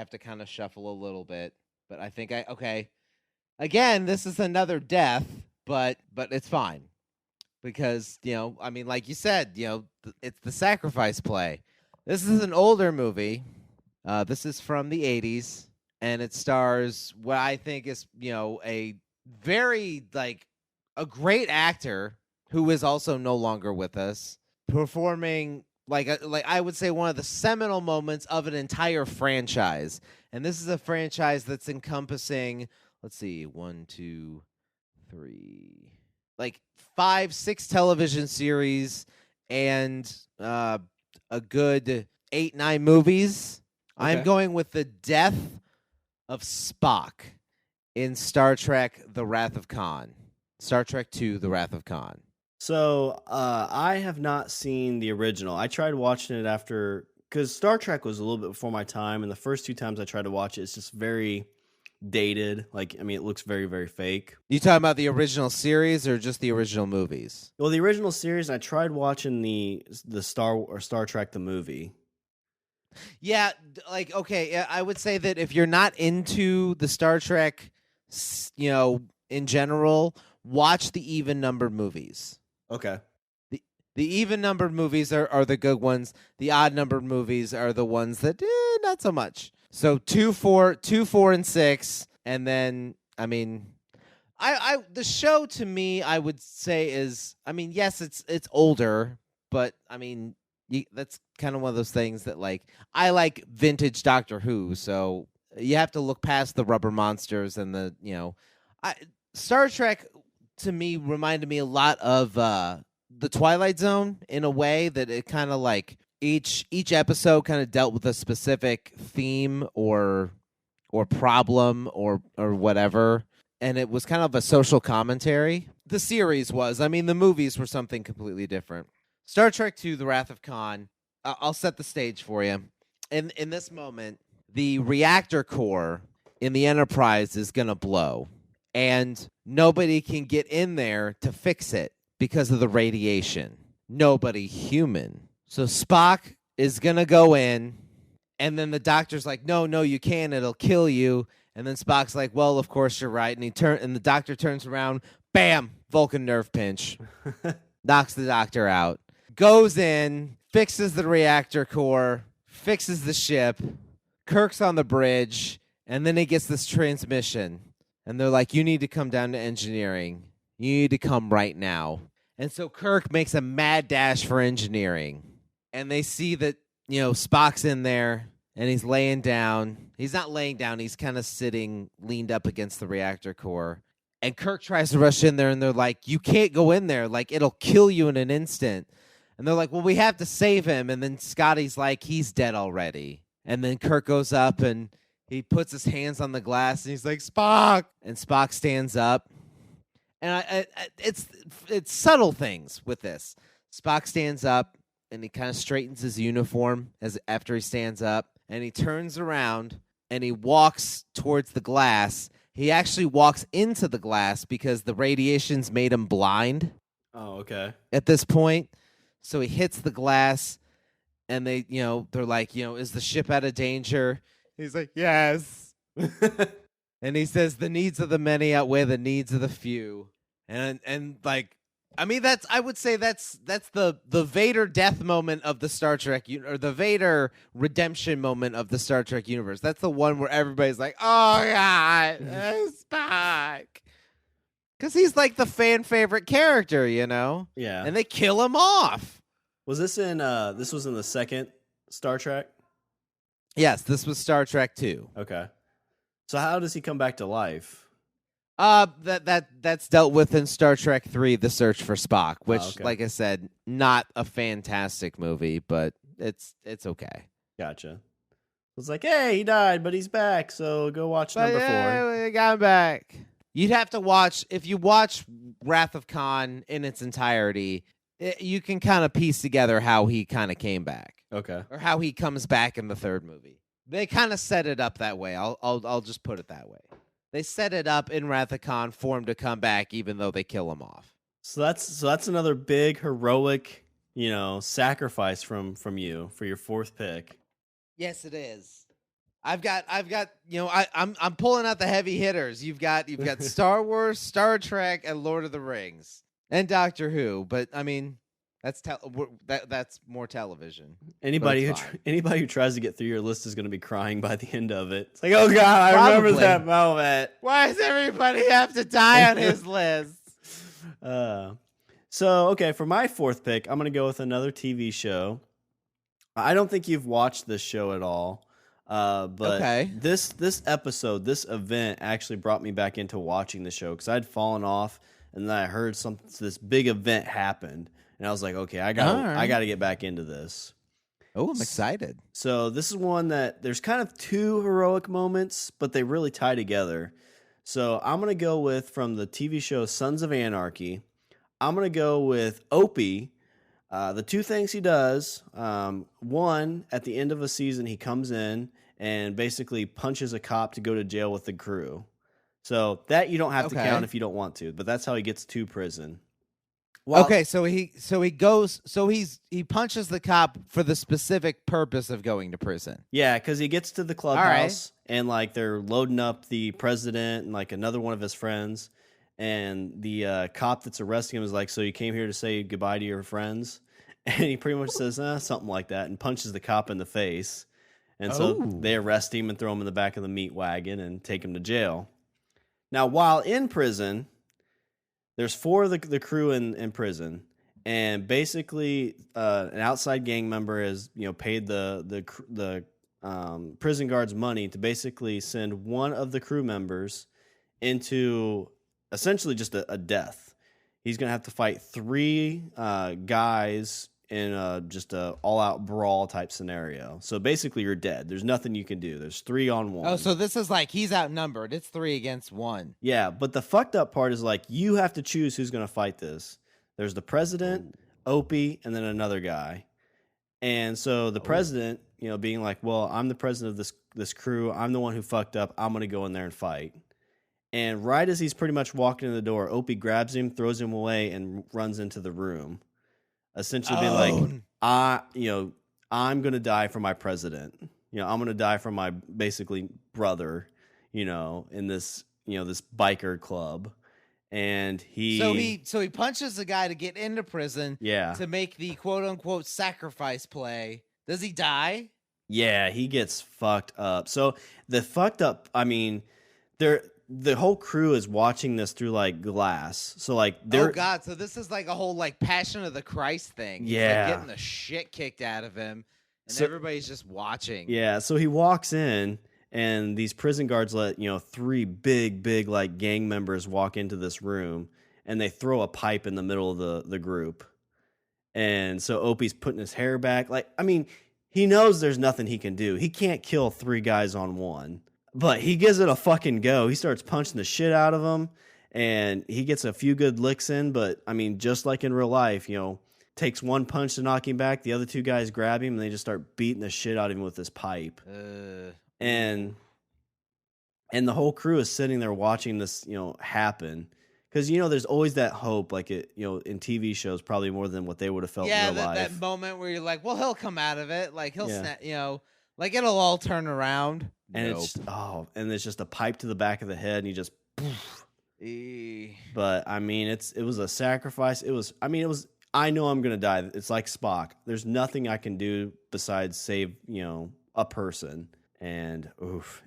[SPEAKER 1] to kind of shuffle a little bit, but I think okay. Again, this is another death, but it's fine. Because, I mean, like you said, it's the sacrifice play. This is an older movie. This is from the 80s, and it stars what I think is, a very, like, a great actor who is also no longer with us, performing, like I would say, one of the seminal moments of an entire franchise. And this is a franchise that's encompassing, let's see, 1, 2, 3... like 5, 6 television series and a good 8, 9 movies.
[SPEAKER 2] Okay.
[SPEAKER 1] I'm going with the death of Spock in Star Trek: The Wrath of Khan. Star Trek II: The Wrath of Khan.
[SPEAKER 2] So I have not seen the original. I tried watching it after, because Star Trek was a little bit before my time, and the first 2 times I tried to watch it, it's just very dated. Like, I mean, it looks very, very fake.
[SPEAKER 1] You talking about the original series or just the original movies?
[SPEAKER 2] Well, the original series, I tried watching the Star Trek the movie.
[SPEAKER 1] Yeah, like, okay, I would say that if you're not into the Star Trek, in general, watch the even-numbered movies.
[SPEAKER 2] Okay.
[SPEAKER 1] The even-numbered movies are the good ones. The odd-numbered movies are the ones that not so much. So 2, 4, and 6, and then, I mean, the show to me, I would say is, I mean, yes, it's older, but I mean, that's kind of one of those things that, like, I like vintage Doctor Who, so you have to look past the rubber monsters and the Star Trek to me reminded me a lot of the Twilight Zone in a way that it kind of like. Each episode kind of dealt with a specific theme or problem or whatever, and it was kind of a social commentary. The series was. I mean, the movies were something completely different. Star Trek II: The Wrath of Khan. I'll set the stage for you. In this moment, the reactor core in the Enterprise is going to blow, and nobody can get in there to fix it because of the radiation. Nobody human. So Spock is going to go in, and then the doctor's like, no, you can't. It'll kill you. And then Spock's like, well, of course you're right. And the doctor turns around, bam, Vulcan nerve pinch, knocks the doctor out, goes in, fixes the reactor core, fixes the ship, Kirk's on the bridge, And then he gets this transmission, and they're like, you need to come down to engineering. You need to come right now. And so Kirk makes a mad dash for engineering. And they see that, Spock's in there, and he's laying down. He's not laying down. He's kind of sitting, leaned up against the reactor core. And Kirk tries to rush in there, and they're like, you can't go in there. Like, it'll kill you in an instant. And they're like, well, we have to save him. And then Scotty's like, he's dead already. And then Kirk goes up, and he puts his hands on the glass, and he's like, Spock! And Spock stands up. And it's subtle things with this. Spock stands up, and he kind of straightens his uniform after he stands up. And he turns around, and he walks towards the glass. He actually walks into the glass because the radiation's made him blind.
[SPEAKER 2] Oh, okay.
[SPEAKER 1] At this point. So he hits the glass, and they're like, is the ship out of danger? He's like, yes. And he says, the needs of the many outweigh the needs of the few. And like, I mean, I would say that's the Vader death moment of the Star Trek, or the Vader redemption moment of the Star Trek universe. That's the one where everybody's like, oh, God, Spock. Because he's like the fan favorite character,
[SPEAKER 2] Yeah.
[SPEAKER 1] And they kill him off.
[SPEAKER 2] Was this this was in the second Star Trek?
[SPEAKER 1] Yes, this was Star Trek 2.
[SPEAKER 2] Okay. So how does he come back to life?
[SPEAKER 1] That's dealt with in Star Trek 3, The Search for Spock, which,
[SPEAKER 2] okay.
[SPEAKER 1] like I said, not a fantastic movie, but it's okay.
[SPEAKER 2] Gotcha. It's like, hey, he died, but he's back, so go watch number 4.
[SPEAKER 1] We got him back. You'd have to watch, if you watch Wrath of Khan in its entirety, you can kind of piece together how he kind of came back.
[SPEAKER 2] Okay.
[SPEAKER 1] Or how he comes back in the third movie. They kind of set it up that way. I'll just put it that way. They set it up in Wrath of Khan for him to come back, even though they kill him off.
[SPEAKER 2] So that's another big heroic, sacrifice from you for your 4th pick.
[SPEAKER 1] Yes, it is. I've got I'm pulling out the heavy hitters. You've got Star Wars, Star Trek, and Lord of the Rings, and Doctor Who. But I mean, that's more television.
[SPEAKER 2] Anybody who tries to get through your list is going to be crying by the end of it. It's like, oh God, I remember that moment.
[SPEAKER 1] Why does everybody have to die on his list?
[SPEAKER 2] So okay, for my 4th pick, I'm going to go with another TV show. I don't think you've watched this show at all, but
[SPEAKER 1] okay.
[SPEAKER 2] This episode, this event actually brought me back into watching the show because I'd fallen off, and then I heard this big event happened. And I was like, okay, I got to get back into this.
[SPEAKER 1] Oh, I'm excited.
[SPEAKER 2] So this is one that there's kind of 2 heroic moments, but they really tie together. So I'm going to go with, from the TV show Sons of Anarchy, I'm going to go with Opie. The 2 things he does, one, at the end of a season, he comes in and basically punches a cop to go to jail with the crew. So that you don't have to count if you don't want to, but that's how he gets to prison.
[SPEAKER 1] Well, okay, so he punches the cop for the specific purpose of going to prison.
[SPEAKER 2] Yeah, because he gets to the clubhouse and like they're loading up the president and like another one of his friends, and the cop that's arresting him is like, "So you came here to say goodbye to your friends?" And he pretty much says something like that and punches the cop in the face, and so they arrest him and throw him in the back of the meat wagon and take him to jail. Now, while in prison, there's 4 of the crew in prison, and basically an outside gang member has paid the prison guards money to basically send one of the crew members into essentially just a death. He's gonna have to fight 3 guys in just a all-out brawl type scenario. So basically, you're dead. There's nothing you can do. There's 3 on 1.
[SPEAKER 1] Oh, so this is like he's outnumbered. It's 3 against 1.
[SPEAKER 2] Yeah, but the fucked up part is like you have to choose who's going to fight this. There's the president, Opie, and then another guy. And so the president, being like, well, I'm the president of this crew. I'm the one who fucked up. I'm going to go in there and fight. And right as he's pretty much walking in the door, Opie grabs him, throws him away, and runs into the room. Essentially being like, I'm going to die for my president. I'm going to die for my basically brother, in this, this biker club. And so he
[SPEAKER 1] punches a guy to get into prison.
[SPEAKER 2] Yeah.
[SPEAKER 1] To make the quote unquote sacrifice play. Does he die?
[SPEAKER 2] Yeah, he gets fucked up. So the fucked up, I mean, the whole crew is watching this through like glass. So like
[SPEAKER 1] Oh
[SPEAKER 2] they're
[SPEAKER 1] God! So this is like a whole like Passion of the Christ thing. He's like
[SPEAKER 2] yeah.
[SPEAKER 1] getting the shit kicked out of him, and
[SPEAKER 2] So
[SPEAKER 1] everybody's just watching.
[SPEAKER 2] yeah, so he walks in and these prison guards let, 3 big like gang members walk into this room and they throw a pipe in the middle of the group. And so Opie's putting his hair back. Like, I mean, he knows there's nothing he can do. He can't kill 3 guys on one. But he gives it a fucking go. He starts punching the shit out of them, and he gets a few good licks in. But, I mean, just like in real life, takes one punch to knock him back. The other 2 guys grab him, and they just start beating the shit out of him with this pipe. And the whole crew is sitting there watching this, happen. Because, there's always that hope, like, in TV shows, probably more than what they would have felt in real life.
[SPEAKER 1] That moment where you're like, well, he'll come out of it. Like, he'll
[SPEAKER 2] Yeah.
[SPEAKER 1] snap, like, it'll all turn around.
[SPEAKER 2] And
[SPEAKER 1] Nope.
[SPEAKER 2] it's just a pipe to the back of the head, and you just poof. But I mean, it was a sacrifice. I know I'm gonna die. It's like Spock. There's nothing I can do besides save, a person. And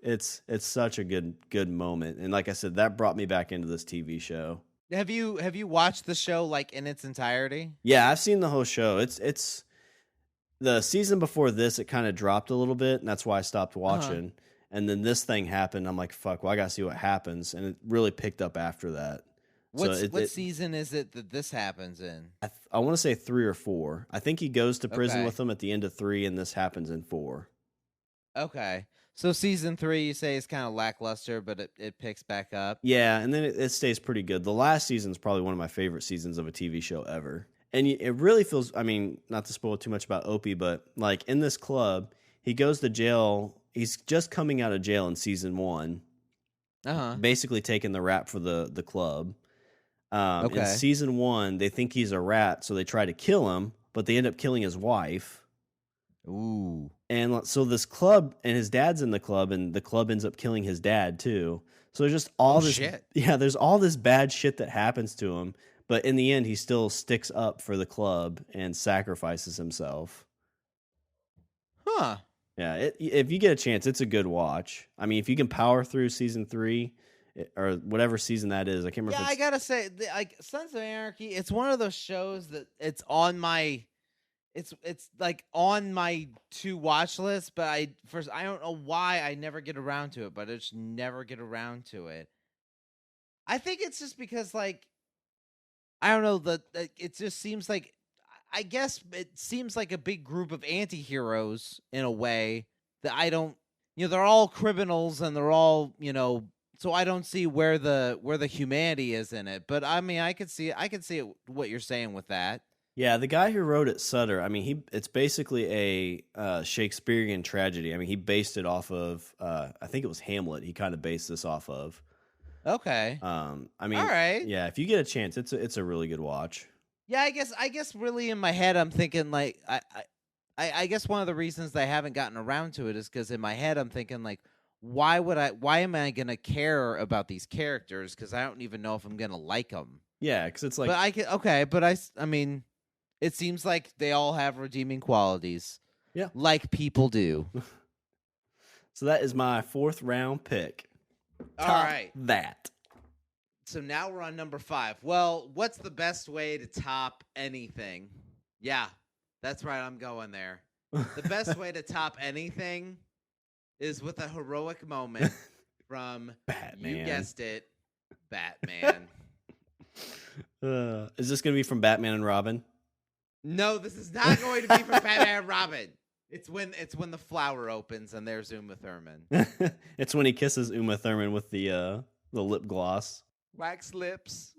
[SPEAKER 2] it's such a good moment. And like I said, that brought me back into this TV show.
[SPEAKER 1] Have you watched the show like in its entirety?
[SPEAKER 2] Yeah, I've seen the whole show. It's the season before this, it kind of dropped a little bit, and that's why I stopped watching. And then this thing happened. I'm like, fuck, well, I gotta see what happens. And it really picked up after that.
[SPEAKER 1] What season is it that this happens in?
[SPEAKER 2] I want to say 3 or 4. I think he goes to prison
[SPEAKER 1] Okay.
[SPEAKER 2] with them at the end of 3, and this happens in 4.
[SPEAKER 1] Okay. So season 3, you say, is kind of lackluster, but it picks back up.
[SPEAKER 2] Yeah, and then it stays pretty good. The last season is probably one of my favorite seasons of a TV show ever. And it really feels, I mean, not to spoil too much about Opie, but like in this club, he goes to jail. He's just coming out of jail in season 1, basically taking the rap for the club. In season 1, they think he's a rat, so they try to kill him, but they end up killing his wife.
[SPEAKER 1] Ooh.
[SPEAKER 2] And so this club, and his dad's in the club, and the club ends up killing his dad too. So there's just all this
[SPEAKER 1] shit.
[SPEAKER 2] Yeah, there's all this bad shit that happens to him, but in the end he still sticks up for the club and sacrifices himself.
[SPEAKER 1] Huh.
[SPEAKER 2] Yeah, if you get a chance, it's a good watch. I mean, if you can power through season 3 or whatever season that is, I can't remember.
[SPEAKER 1] Yeah, I gotta say, like Sons of Anarchy, it's one of those shows that it's on my, it's like on my to watch list, but I don't know why I never get around to it, but I just never get around to it. I think it's just because like, I don't know, it just seems like, I guess it seems like a big group of anti-heroes in a way that I don't, they're all criminals and they're all, so I don't see where the humanity is in it. But I mean, I could see what you're saying with that.
[SPEAKER 2] Yeah, the guy who wrote it, Sutter, I mean, it's basically a Shakespearean tragedy. I mean, he based it off of, I think it was Hamlet. He kind of based this off of.
[SPEAKER 1] Okay.
[SPEAKER 2] I mean,
[SPEAKER 1] all right.
[SPEAKER 2] Yeah, if you get a chance, it's a really good watch.
[SPEAKER 1] Yeah, I guess really in my head I'm thinking like I guess one of the reasons I haven't gotten around to it is because in my head I'm thinking like why am I gonna care about these characters because I don't even know if I'm gonna like them.
[SPEAKER 2] Yeah, because it's like.
[SPEAKER 1] But I mean, it seems like they all have redeeming qualities.
[SPEAKER 2] Yeah,
[SPEAKER 1] like people do.
[SPEAKER 2] So that is my 4th round pick.
[SPEAKER 1] All right,
[SPEAKER 2] that.
[SPEAKER 1] So now we're on number 5. Well, what's the best way to top anything? Yeah, that's right. I'm going there. The best way to top anything is with a heroic moment from
[SPEAKER 2] Batman.
[SPEAKER 1] You guessed it, Batman.
[SPEAKER 2] Is this going to be from Batman and Robin?
[SPEAKER 1] No, this is not going to be from Batman and Robin. It's when the flower opens and there's Uma Thurman.
[SPEAKER 2] It's when he kisses Uma Thurman with the lip gloss.
[SPEAKER 1] Wax lips.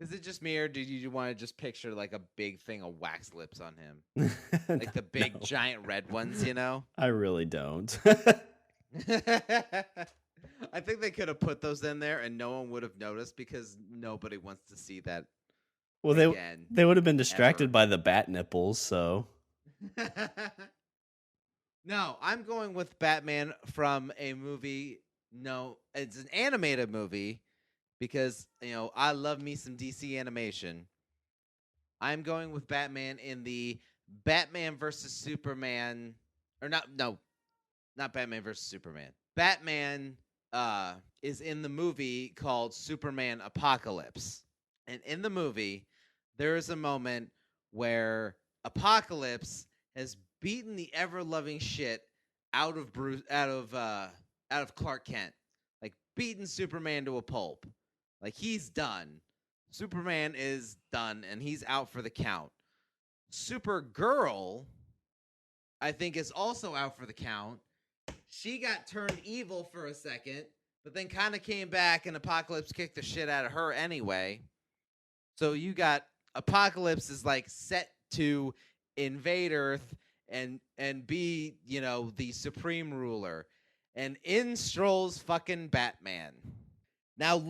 [SPEAKER 1] Is it just me, or did you want to just picture like a big thing of wax lips on him? Like the big giant red ones,
[SPEAKER 2] I really don't.
[SPEAKER 1] I think they could have put those in there and no one would have noticed because nobody wants to see that.
[SPEAKER 2] Well, they would have been distracted by the bat nipples, so.
[SPEAKER 1] No, I'm going with Batman from a movie. No, it's an animated movie because, I love me some DC animation. I'm going with Batman in the Batman versus Superman, or not. No, not Batman versus Superman. Batman is in the movie called Superman Apocalypse, and in the movie, there is a moment where Apocalypse has beaten the ever-loving shit out of Clark Kent, like beaten Superman to a pulp. Like he's done. Superman is done, and he's out for the count. Supergirl, I think, is also out for the count. She got turned evil for a second, but then kind of came back, and Apocalypse kicked the shit out of her anyway. So you got Apocalypse is like set to invade Earth and be, the supreme ruler. And in strolls fucking Batman. Now,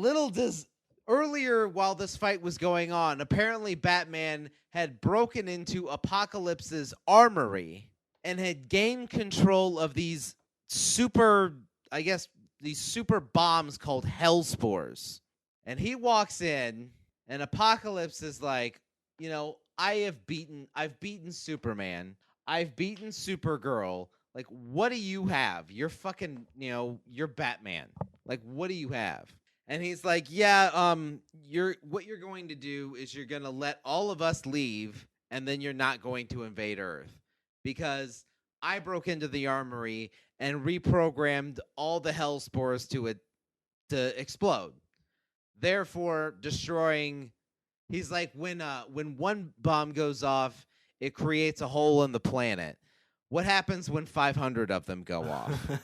[SPEAKER 1] earlier while this fight was going on, apparently Batman had broken into Apocalypse's armory and had gained control of these super bombs called Hellspores. And he walks in, and Apocalypse is like, I've beaten Superman. I've beaten Supergirl. Like, what do you have? You're fucking, you're Batman. Like, what do you have? And he's like, yeah, what you're going to do is you're going to let all of us leave, and then you're not going to invade Earth. Because I broke into the armory and reprogrammed all the Hellspores to explode. Therefore, destroying. He's like, when one bomb goes off, it creates a hole in the planet. What happens when 500 of them go off?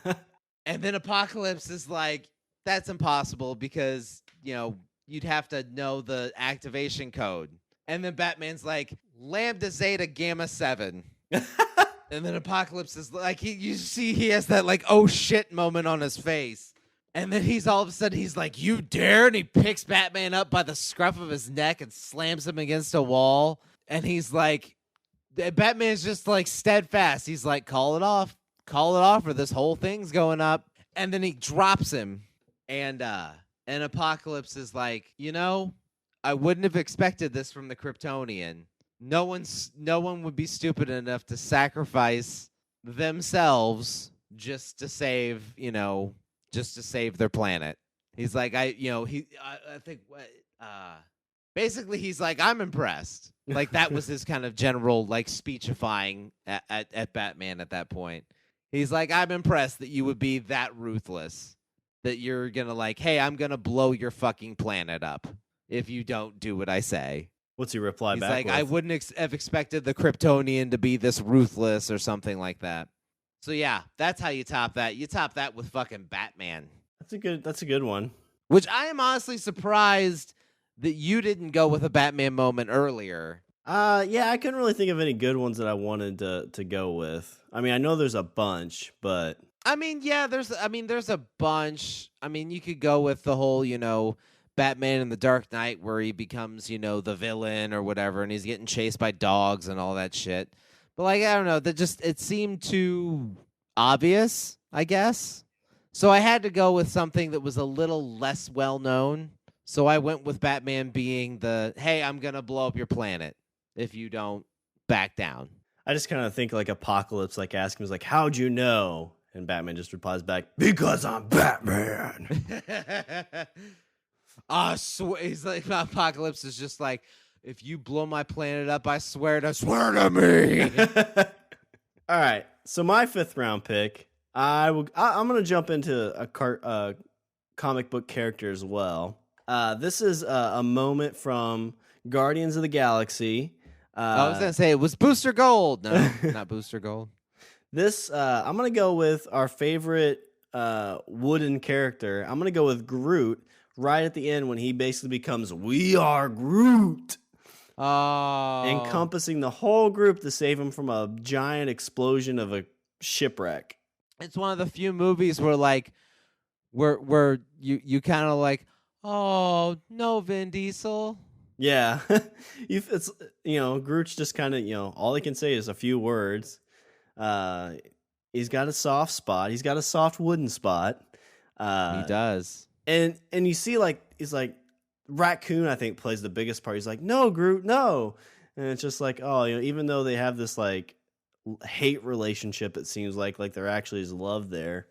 [SPEAKER 1] And then Apocalypse is like, that's impossible because, you'd have to know the activation code. And then Batman's like, Lambda Zeta Gamma 7. And then Apocalypse is like, you see he has that like, oh shit moment on his face. And then all of a sudden he's like, you dare? And he picks Batman up by the scruff of his neck and slams him against a wall. And he's like, Batman's just like steadfast. He's like, call it off, or this whole thing's going up. And then he drops him. And Apocalypse is like, I wouldn't have expected this from the Kryptonian. No one would be stupid enough to sacrifice themselves just to save their planet. He's like, basically he's like, I'm impressed. Like that was his kind of general like speechifying at Batman at that point. He's like, I'm impressed that you would be that ruthless, that you're gonna like, hey, I'm gonna blow your fucking planet up if you don't do what I say.
[SPEAKER 2] What's he reply
[SPEAKER 1] He's
[SPEAKER 2] back
[SPEAKER 1] like,
[SPEAKER 2] with?
[SPEAKER 1] I wouldn't have expected the Kryptonian to be this ruthless or something like that. So yeah, that's how you top that. You top that with fucking Batman.
[SPEAKER 2] That's a good one.
[SPEAKER 1] Which I am honestly surprised that you didn't go with a Batman moment earlier.
[SPEAKER 2] Yeah, I couldn't really think of any good ones that I wanted to go with. I mean, I know there's a bunch, but
[SPEAKER 1] I mean, yeah, there's a bunch. I mean, you could go with the whole, Batman in the Dark Knight where he becomes, the villain or whatever, and he's getting chased by dogs and all that shit. But like, I don't know, it seemed too obvious, I guess. So I had to go with something that was a little less well known. So I went with Batman being hey, I'm gonna blow up your planet if you don't back down.
[SPEAKER 2] I just kind of think like Apocalypse, like asking him, like, how'd you know? And Batman just replies back, because I'm Batman.
[SPEAKER 1] He's like, Apocalypse is just like, if you blow my planet up, I swear to me.
[SPEAKER 2] All right. So my 5th round pick, I'm going to jump into a comic book character as well. This is a moment from Guardians of the Galaxy.
[SPEAKER 1] I was going to say it was Booster Gold. No, not Booster Gold.
[SPEAKER 2] This, I'm going to go with our favorite wooden character. I'm going to go with Groot right at the end when he basically becomes We Are Groot.
[SPEAKER 1] Oh.
[SPEAKER 2] Encompassing the whole group to save him from a giant explosion of a shipwreck.
[SPEAKER 1] It's one of the few movies where where you kind of like, oh, no, Vin Diesel.
[SPEAKER 2] Yeah. It's, Groot's just kind of, all he can say is a few words. He's got a soft spot. He's got a soft wooden spot.
[SPEAKER 1] He does.
[SPEAKER 2] And you see, he's like, Raccoon, I think, plays the biggest part. He's like, no, Groot, no. And it's just like, oh, even though they have this, hate relationship. It seems like there actually is love there,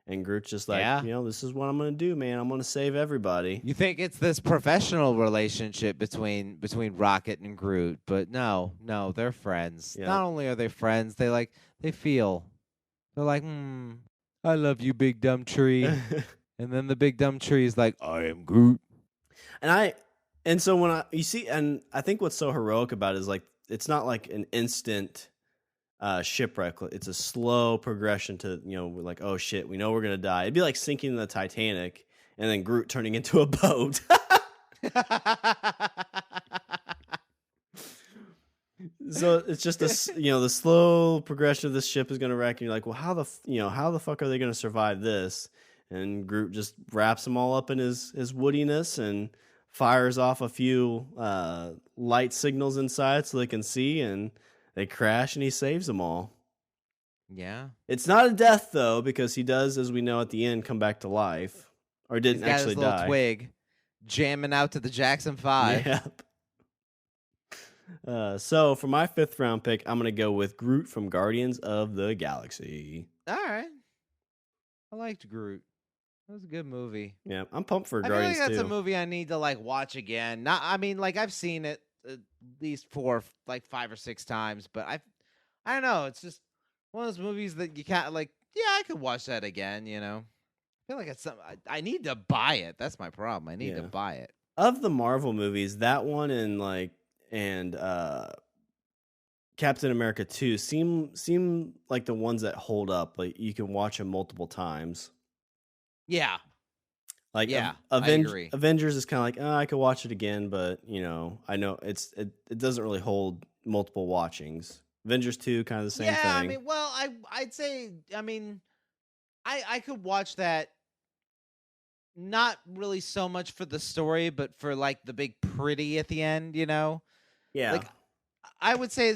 [SPEAKER 2] and Groot's just like,
[SPEAKER 1] Yeah.
[SPEAKER 2] this is what I'm gonna do, man. I'm gonna save everybody.
[SPEAKER 1] You think it's this professional relationship between Rocket and Groot, but no, they're friends.
[SPEAKER 2] Yeah.
[SPEAKER 1] Not only are they friends, they feel. They're like, I love you, big dumb tree. And then the big dumb tree is like, I am Groot.
[SPEAKER 2] And so when you see, and I think what's so heroic about it is like it's not like an instant shipwreck. It's a slow progression to like, oh shit, we know we're gonna die. It'd be like sinking the Titanic and then Groot turning into a boat. So it's just the slow progression of this ship is gonna wreck, and you're like, well, how the fuck are they gonna survive this? And Groot just wraps them all up in his woodiness and fires off a few light signals inside so they can see, and they crash, and he saves them all.
[SPEAKER 1] Yeah.
[SPEAKER 2] It's not a death, though, because he does, as we know at the end, come back to life. Or didn't
[SPEAKER 1] He's got
[SPEAKER 2] actually
[SPEAKER 1] his little
[SPEAKER 2] die.
[SPEAKER 1] twig jamming out to the Jackson 5.
[SPEAKER 2] Yep. So for my 5th round pick, I'm going to go with Groot from Guardians of the Galaxy.
[SPEAKER 1] All right. I liked Groot. That was a good movie.
[SPEAKER 2] Yeah, I'm pumped for
[SPEAKER 1] I
[SPEAKER 2] Guardians
[SPEAKER 1] feel like that's
[SPEAKER 2] too.
[SPEAKER 1] a movie I need to watch again. Not, I mean, I've seen it at least 5 or 6 times, but I don't know. It's just one of those movies that you can't yeah, I could watch that again. I feel like it's something I need to buy it. That's my problem. I need to buy it.
[SPEAKER 2] Of the Marvel movies, that one and Captain America 2 seem like the ones that hold up. Like you can watch them multiple times.
[SPEAKER 1] Yeah.
[SPEAKER 2] Like
[SPEAKER 1] I agree.
[SPEAKER 2] Avengers is kind of like, I could watch it again, but I know it doesn't really hold multiple watchings. Avengers 2 kind of the same thing.
[SPEAKER 1] Yeah, I mean, well, I'd say, I could watch that not really so much for the story, but for the big pretty at the end,
[SPEAKER 2] Yeah.
[SPEAKER 1] I would say,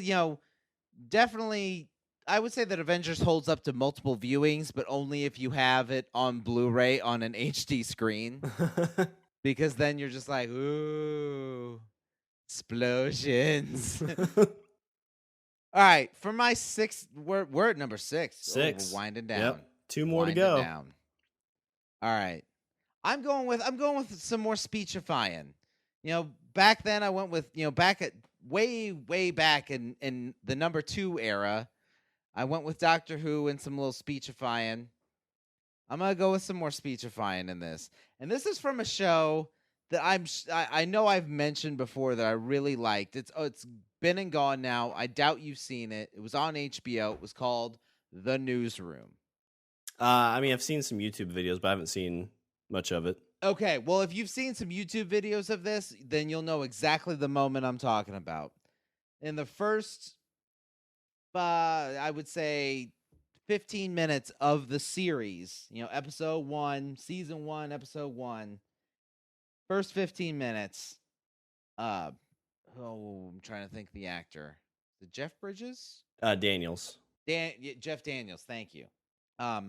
[SPEAKER 1] definitely I would say that Avengers holds up to multiple viewings, but only if you have it on Blu-ray on an HD screen. Because then you're just like, ooh, explosions. All right, for my 6th, we're at number 6.
[SPEAKER 2] 6.
[SPEAKER 1] We're winding down.
[SPEAKER 2] Yep. 2 more to go.
[SPEAKER 1] Down. All right. I'm going with some more speechifying. Back then I went with, back at way back in the number 2 era, I went with Doctor Who and some little speechifying. I'm going to go with some more speechifying in this. And this is from a show that I know I've mentioned before that I really liked. It's been and gone now. I doubt you've seen it. It was on HBO. It was called The Newsroom.
[SPEAKER 2] I've seen some YouTube videos, but I haven't seen much of it.
[SPEAKER 1] Okay, well, if you've seen some YouTube videos of this, then you'll know exactly the moment I'm talking about. In the first, I would say, 15 minutes of the series, episode 1, season 1, episode 1, first 15 minutes, I'm trying to think of the actor. Is it Jeff Bridges?
[SPEAKER 2] Daniels.
[SPEAKER 1] Jeff Daniels, thank you. A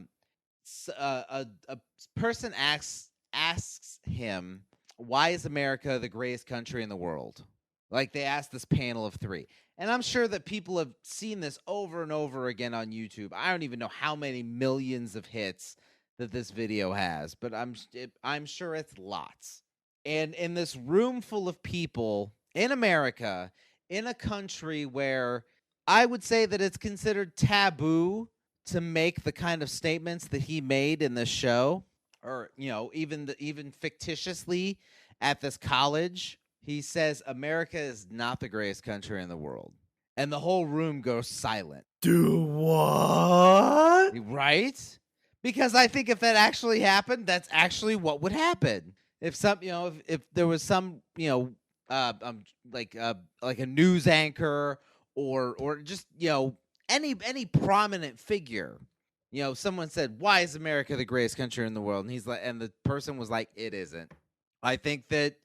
[SPEAKER 1] person asks him, why is America the greatest country in the world? They asked this panel of 3. And I'm sure that people have seen this over and over again on YouTube. I don't even know how many millions of hits that this video has, but I'm sure it's lots. And in this room full of people in America, in a country where I would say that it's considered taboo to make the kind of statements that he made in this show, or even fictitiously at this college, he says America is not the greatest country in the world, and the whole room goes silent.
[SPEAKER 2] Do what?
[SPEAKER 1] Right? Because I think if that actually happened, that's actually what would happen. If some, if there was some, like a news anchor or just any prominent figure. Someone said, "Why is America the greatest country in the world?" And he's like, and the person was like, "It isn't." I think that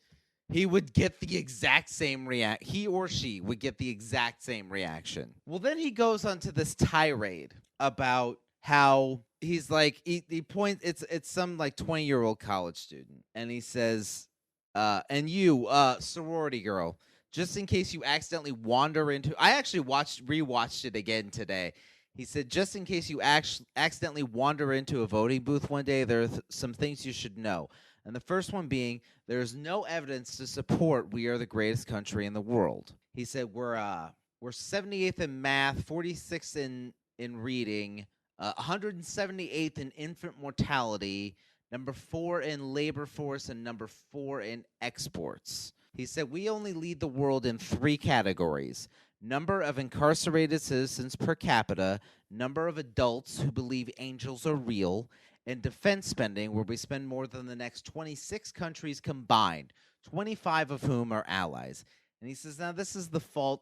[SPEAKER 1] he would get the exact same he or she would get the exact same reaction. Well, then he goes on to this tirade about how he's like, he points, it's some 20-year-old college student, and he says, and you, sorority girl, just in case you accidentally wander into. I actually rewatched it again today. He said, just in case you accidentally wander into a voting booth one day, there are some things you should know. And the first one being, there is no evidence to support we are the greatest country in the world. He said, we're 78th in math, 46th in reading, 178th in infant mortality, number 4 in labor force, and number 4 in exports. He said, we only lead the world in 3 categories: number of incarcerated citizens per capita, number of adults who believe angels are real, and defense spending, where we spend more than the next 26 countries combined, 25 of whom are allies. And he says, now this is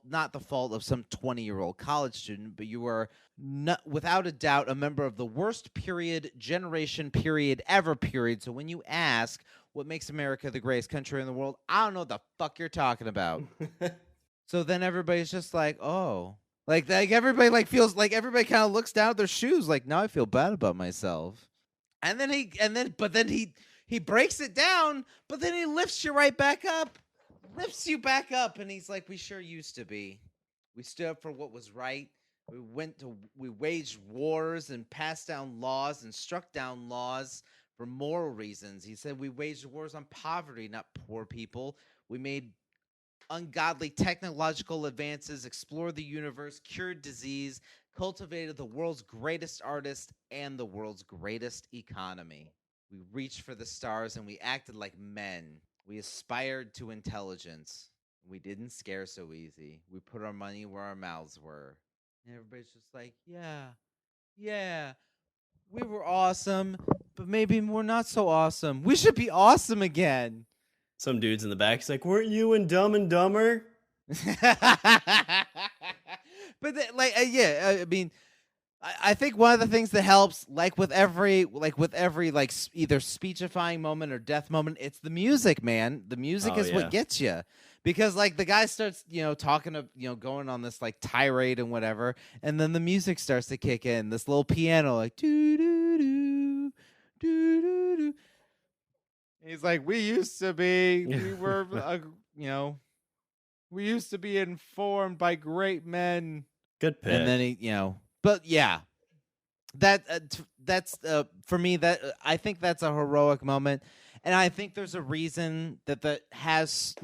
[SPEAKER 1] not the fault of some 20-year-old college student, but you are without a doubt a member of the worst generation ever. So when you ask what makes America the greatest country in the world, I don't know what the fuck you're talking about. So then everybody's just like, oh. Like everybody feels like everybody kind of looks down at their shoes like, now I feel bad about myself. And then he breaks it down, but then he lifts you right back up. Lifts you back up, and he's like, we sure used to be. We stood up for what was right. We waged wars and passed down laws and struck down laws for moral reasons. He said we waged wars on poverty, not poor people. We made ungodly technological advances, explored the universe, cured disease, cultivated the world's greatest artists and the world's greatest economy. We reached for the stars, and we acted like men. We aspired to intelligence. We didn't scare so easy. We put our money where our mouths were. And everybody's just like, yeah, we were awesome, but maybe we're not so awesome. We should be awesome again.
[SPEAKER 2] Some dude's in the back. He's like, weren't you in Dumb and Dumber?
[SPEAKER 1] But I mean, I think one of the things that helps, like with every either speechifying moment or death moment, it's the music, man. The music is what gets you, because like the guy starts, talking to, going on this like tirade and whatever, and then the music starts to kick in. This little piano, like doo doo doo doo doo doo. He's like, we used to be, we were, we used to be informed by great men.
[SPEAKER 2] Good pick.
[SPEAKER 1] And then he, but yeah, that's for me, that I think that's a heroic moment, and I think there's a reason that has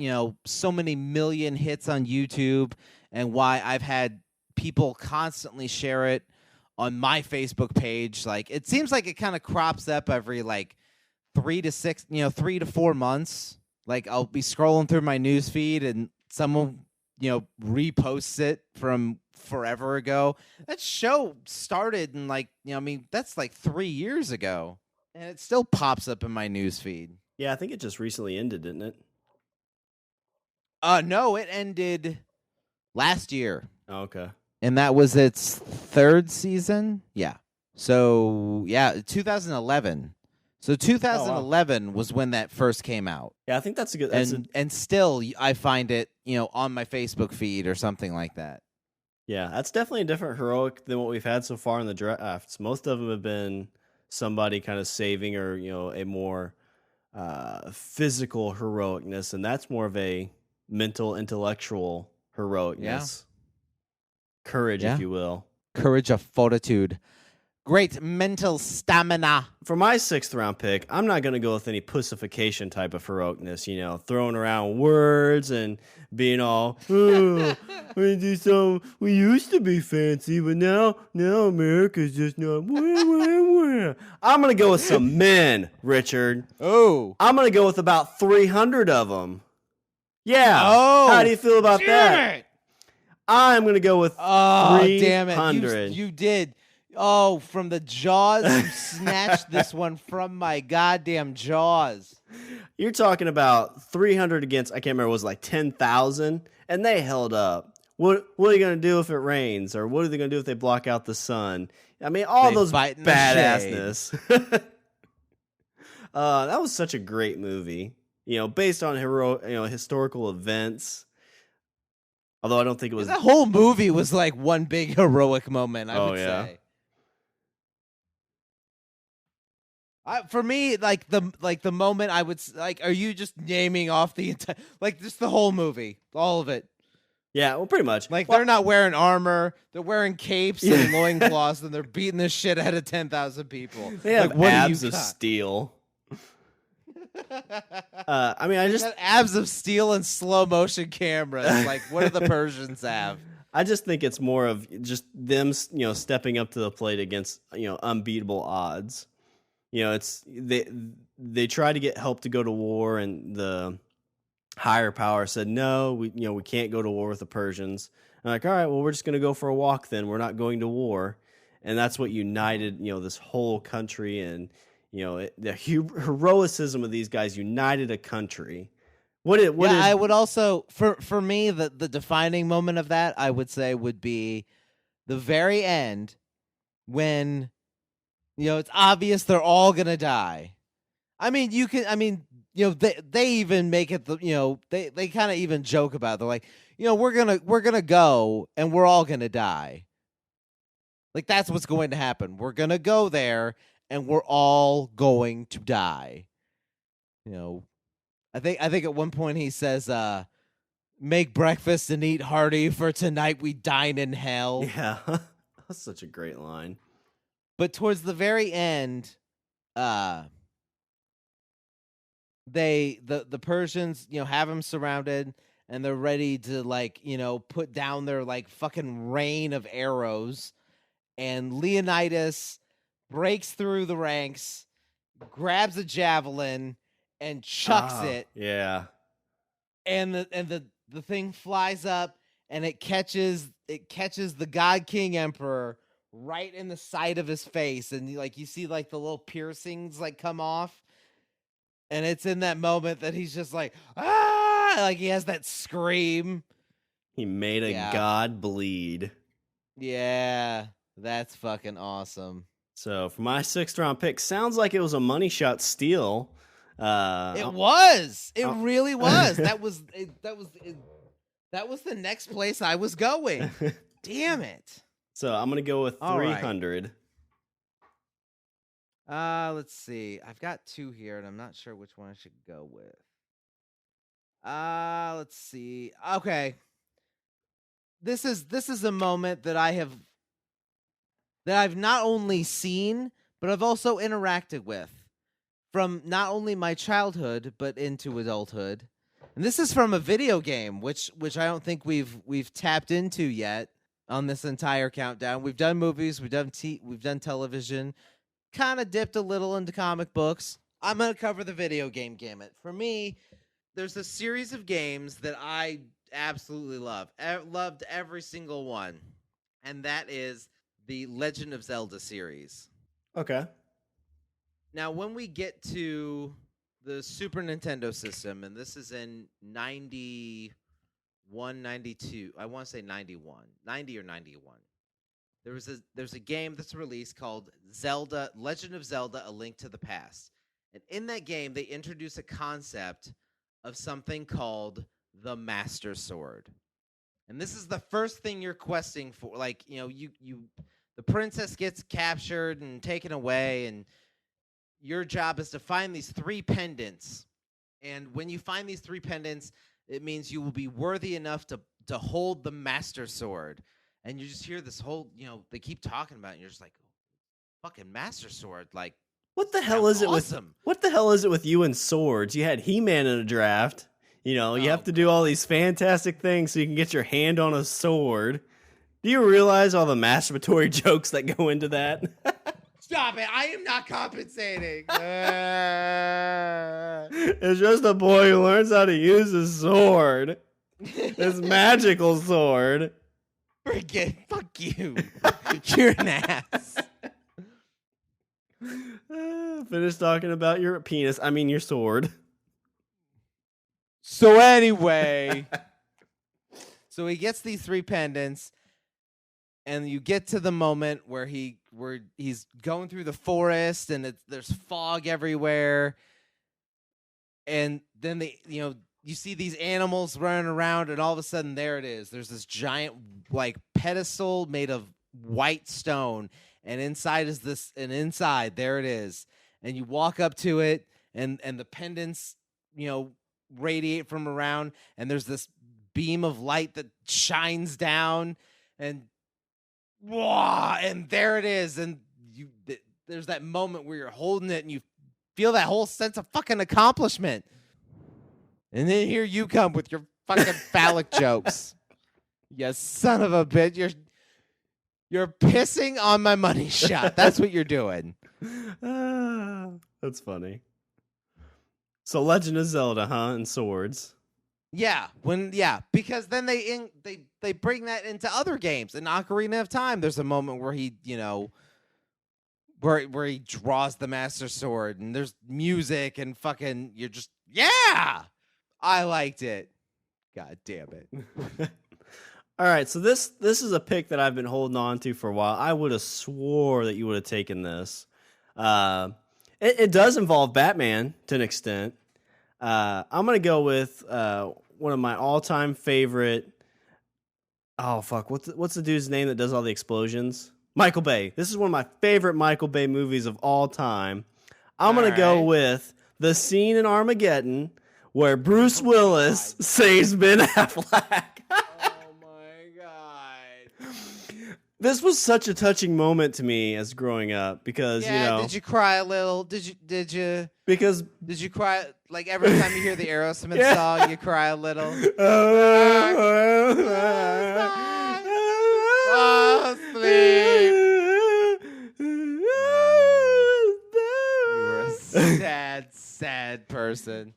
[SPEAKER 1] so many million hits on YouTube, and why I've had people constantly share it on my Facebook page. Like it seems like it kind of crops up every like 3 to 4 months. Like I'll be scrolling through my news feed and someone reposts it from forever ago. That show started in that's like 3 years ago, and it still pops up in my news feed.
[SPEAKER 2] Yeah, I think it just recently ended, didn't it?
[SPEAKER 1] No, it ended last year.
[SPEAKER 2] Oh, okay.
[SPEAKER 1] And that was its 3rd season. Yeah. So 2011. So 2011 was when that first came out.
[SPEAKER 2] Yeah, I think that's a good.
[SPEAKER 1] And still, I find it, on my Facebook feed or something like that.
[SPEAKER 2] Yeah, that's definitely a different heroic than what we've had so far in the drafts. Most of them have been somebody kind of saving, or a more physical heroicness, and that's more of a mental, intellectual heroicness, courage, if you will,
[SPEAKER 1] courage of fortitude. Great mental stamina.
[SPEAKER 2] For my 6th round pick, I'm not going to go with any pussification type of heroicness, throwing around words and being all, oh, we used to be fancy, but now America's just not. I'm going to go with some men, Richard.
[SPEAKER 1] Oh.
[SPEAKER 2] I'm going to go with about 300 of them. Yeah.
[SPEAKER 1] Oh.
[SPEAKER 2] How do you feel about that?
[SPEAKER 1] It.
[SPEAKER 2] I'm going to go with 300.
[SPEAKER 1] Damn it. You did. Oh, from the jaws, you snatched this one from my goddamn jaws.
[SPEAKER 2] You're talking about 300 against, I can't remember, it was like 10,000, and they held up. What are you going to do if it rains? Or what are they going to do if they block out the sun? I mean, all those badassness. That was such a great movie, based on historical events. Although I don't think it was.
[SPEAKER 1] The whole movie was like one big heroic moment, I would say. For me, like the moment I would like, are you just naming off the entire, like just the whole movie, all of it?
[SPEAKER 2] Yeah, well, pretty much.
[SPEAKER 1] Like
[SPEAKER 2] Well,
[SPEAKER 1] they're not wearing armor, they're wearing capes and loincloths, and they're beating the shit out of 10,000 people.
[SPEAKER 2] they have
[SPEAKER 1] like, what
[SPEAKER 2] abs
[SPEAKER 1] do you
[SPEAKER 2] of
[SPEAKER 1] got?
[SPEAKER 2] steel. I mean, I just
[SPEAKER 1] Got abs of steel and slow motion cameras. Like, what do the Persians have?
[SPEAKER 2] I just think it's more of just them, stepping up to the plate against, unbeatable odds. It's they try to get help to go to war, and the higher power said no. We can't go to war with the Persians. I'm like, all right, well, we're just going to go for a walk then. We're not going to war, and that's what united this whole country, and the heroicism of these guys united a country.
[SPEAKER 1] I would also for me the defining moment of that, I would say, would be the very end when it's obvious they're all gonna die. I mean, they even make it they kind of even joke about it. They're like, we're gonna go and we're all gonna die. Like, that's what's going to happen. We're gonna go there and we're all going to die. I think at one point he says, make breakfast and eat hearty, for tonight we dine in hell.
[SPEAKER 2] Yeah, that's such a great line.
[SPEAKER 1] But towards the very end, the Persians, have him surrounded, and they're ready to put down their fucking rain of arrows. And Leonidas breaks through the ranks, grabs a javelin, and chucks it.
[SPEAKER 2] Yeah.
[SPEAKER 1] And the thing flies up, and it catches the God King Emperor right in the side of his face, and you see the little piercings come off. And it's in that moment that he's just like, ah, like he has that scream.
[SPEAKER 2] He made a god bleed.
[SPEAKER 1] Yeah, that's fucking awesome.
[SPEAKER 2] So for my 6th round pick, sounds like it was a money shot steal.
[SPEAKER 1] It was. It really was. That was the next place I was going. Damn it.
[SPEAKER 2] So I'm gonna go with 300.
[SPEAKER 1] Let's see. I've got 2 here, and I'm not sure which one I should go with. Let's see. Okay. This is a moment that I've not only seen, but I've also interacted with from not only my childhood but into adulthood. And this is from a video game, which I don't think we've tapped into yet on this entire countdown. We've done movies, we've done television, kind of dipped a little into comic books. I'm going to cover the video game gamut. For me, there's a series of games that I absolutely love. Loved every single one. And that is the Legend of Zelda series.
[SPEAKER 2] Okay.
[SPEAKER 1] Now, when we get to the Super Nintendo system, and this is in 91, 92, I want to say 91, 90 or 91. There's a game that's released called Zelda, Legend of Zelda: A Link to the Past. And in that game, they introduce a concept of something called the Master Sword. And this is the first thing you're questing for. The princess gets captured and taken away, and your job is to find these 3 pendants. And when you find these 3 pendants, it means you will be worthy enough to hold the Master Sword. And you just hear this whole, they keep talking about it, and you're just like, fucking Master Sword,
[SPEAKER 2] what the hell is
[SPEAKER 1] awesome.
[SPEAKER 2] it what the hell is it with you and swords? You had He-Man in a draft. You have to do all these fantastic things so you can get your hand on a sword. Do you realize all the masturbatory jokes that go into that?
[SPEAKER 1] Stop it. I am not compensating.
[SPEAKER 2] It's just a boy who learns how to use his sword. His magical sword.
[SPEAKER 1] Fuck you. You're an ass.
[SPEAKER 2] Finish talking about your penis. I mean, your sword.
[SPEAKER 1] So anyway, so he gets these 3 pendants, and you get to the moment where he's going through the forest, and there's fog everywhere, and then you see these animals running around, and all of a sudden there it is. There's this giant pedestal made of white stone, and inside there it is. and you walk up to it, and the pendants, radiate from around, and there's this beam of light that shines down, and and there it is, and there's that moment where you're holding it, and you feel that whole sense of fucking accomplishment, and then here you come with your fucking phallic jokes. You son of a bitch! You're pissing on my money shot. That's what you're doing.
[SPEAKER 2] That's funny. So Legend of Zelda, huh? And swords.
[SPEAKER 1] Yeah, because then they bring that into other games. In Ocarina of Time, there's a moment where he, where he draws the Master Sword, and there's music and fucking you're just I liked it. God damn it.
[SPEAKER 2] All right, so this is a pick that I've been holding on to for a while. I would have swore that you would have taken this. It does involve Batman to an extent. I'm gonna go with one of my all-time favorite. Oh fuck! What's the dude's name that does all the explosions? Michael Bay. This is one of my favorite Michael Bay movies of all time. I'm gonna go with the scene in Armageddon where Bruce Willis saves Ben Affleck. This was such a touching moment to me as growing up because
[SPEAKER 1] did you cry a little? Did you cry like every time you hear the Aerosmith song? You cry a little. You were a sad person.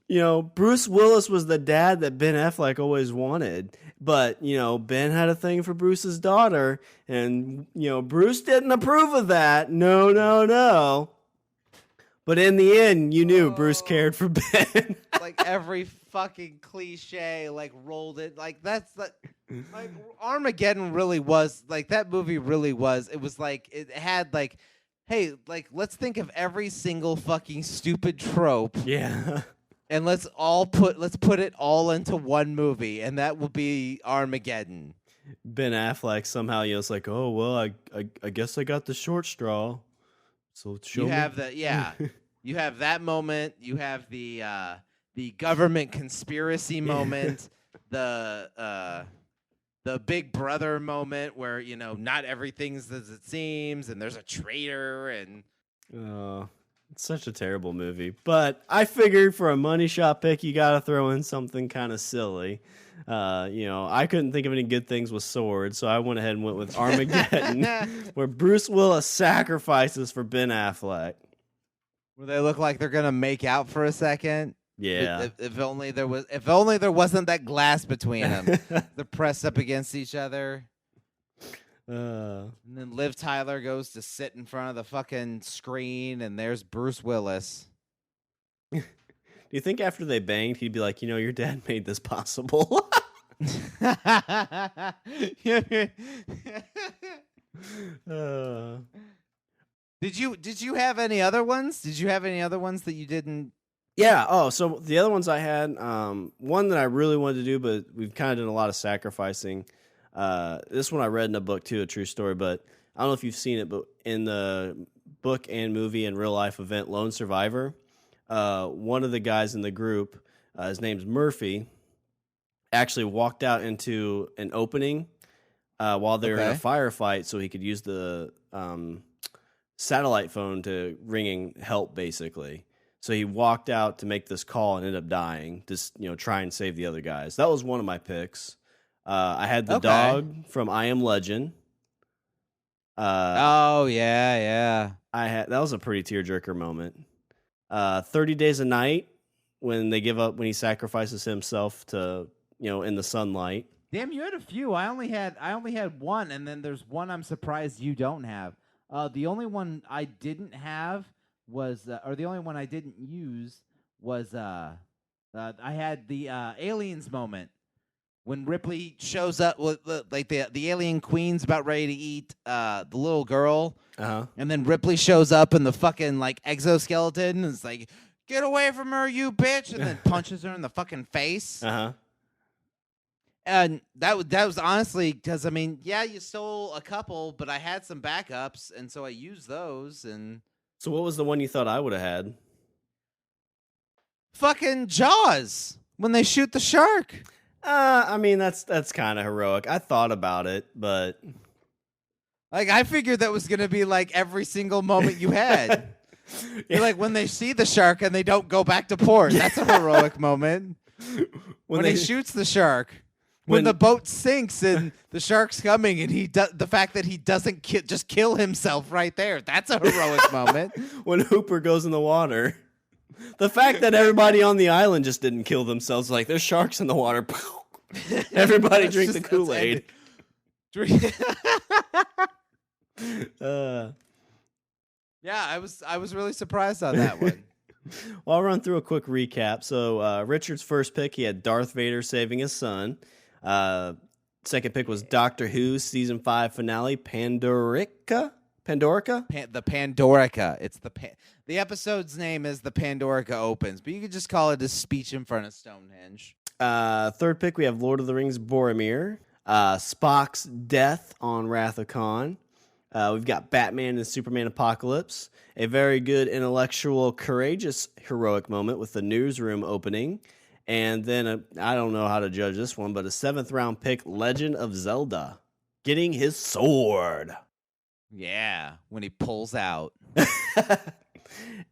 [SPEAKER 2] Bruce Willis was the dad that Ben Affleck always wanted. But, Ben had a thing for Bruce's daughter, and, Bruce didn't approve of that. No. But in the end, you knew Bruce cared for Ben.
[SPEAKER 1] Like every fucking cliche, rolled it. Armageddon really was, that movie really was. It was it had, hey, let's think of every single fucking stupid trope.
[SPEAKER 2] Yeah.
[SPEAKER 1] And let's put it all into one movie, and that will be Armageddon.
[SPEAKER 2] Ben Affleck somehow, it's like, oh well, I guess I got the short straw. So show
[SPEAKER 1] you
[SPEAKER 2] me.
[SPEAKER 1] have you have that moment. You have the government conspiracy moment, the Big Brother moment where not everything's as it seems, and there's a traitor and.
[SPEAKER 2] It's such a terrible movie, but I figured for a money shot pick, you got to throw in something kind of silly. I couldn't think of any good things with swords, so I went ahead and went with Armageddon, where Bruce Willis sacrifices for Ben Affleck.
[SPEAKER 1] Where they look like they're gonna make out for a second.
[SPEAKER 2] Yeah.
[SPEAKER 1] If only there wasn't that glass between them. They're pressed up against each other. And then Liv Tyler goes to sit in front of the fucking screen, and there's Bruce Willis.
[SPEAKER 2] Do you think after they banged, he'd be like, your dad made this possible?
[SPEAKER 1] Did you have any other ones? Did you have any other ones that you didn't?
[SPEAKER 2] Yeah. Oh, so the other ones I had, one that I really wanted to do, but we've kind of done a lot of sacrificing. This one I read in a book too, a true story, but I don't know if you've seen it, but in the book and movie and real life event Lone Survivor, one of the guys in the group, his name's Murphy, actually walked out into an opening while they were in a firefight so he could use the satellite phone to ringing help, basically. So he walked out to make this call and ended up dying, just try and save the other guys. That was one of my picks. I had the dog from I Am Legend.
[SPEAKER 1] Oh yeah.
[SPEAKER 2] That was a pretty tearjerker moment. 30 Days a Night when he sacrifices himself to in the sunlight.
[SPEAKER 1] Damn, you had a few. I only had one, and then there's one I'm surprised you don't have. The only one I didn't have was, or the only one I didn't use was, I had the aliens moment. When Ripley shows up, the alien queen's about ready to eat the little girl, and then Ripley shows up in the fucking exoskeleton and is like, "Get away from her, you bitch!" and then punches her in the fucking face. And that was honestly because you stole a couple, but I had some backups, and so I used those. And
[SPEAKER 2] So what was the one you thought I would have had?
[SPEAKER 1] Fucking Jaws when they shoot the shark.
[SPEAKER 2] I mean, that's kind of heroic. I thought about it, but
[SPEAKER 1] Like, I figured that was going to be like every single moment you had. You're like when they see the shark and they don't go back to port. That's a heroic moment. When he shoots the shark. When the boat sinks and the shark's coming and the fact that he doesn't just kill himself right there. That's a heroic moment.
[SPEAKER 2] When Hooper goes in the water. The fact that everybody on the island just didn't kill themselves, like there's sharks in the water. Everybody drink the Kool-Aid.
[SPEAKER 1] Yeah, I was really surprised on that one.
[SPEAKER 2] Well, I'll run through a quick recap. So Richard's first pick, he had Darth Vader saving his son. Second pick was Doctor Who season 5 finale, Pandorica.
[SPEAKER 1] The Pandorica. It's the episode's name is the Pandorica Opens, but you could just call it a speech in front of Stonehenge.
[SPEAKER 2] Third pick, we have Lord of the Rings, Boromir. Spock's death on Wrath of Khan. We've got Batman and Superman Apocalypse. A very good, intellectual, courageous, heroic moment with the newsroom opening. And then, I don't know how to judge this one, but a 7th round pick, Legend of Zelda. Getting his sword.
[SPEAKER 1] Yeah, when he pulls out.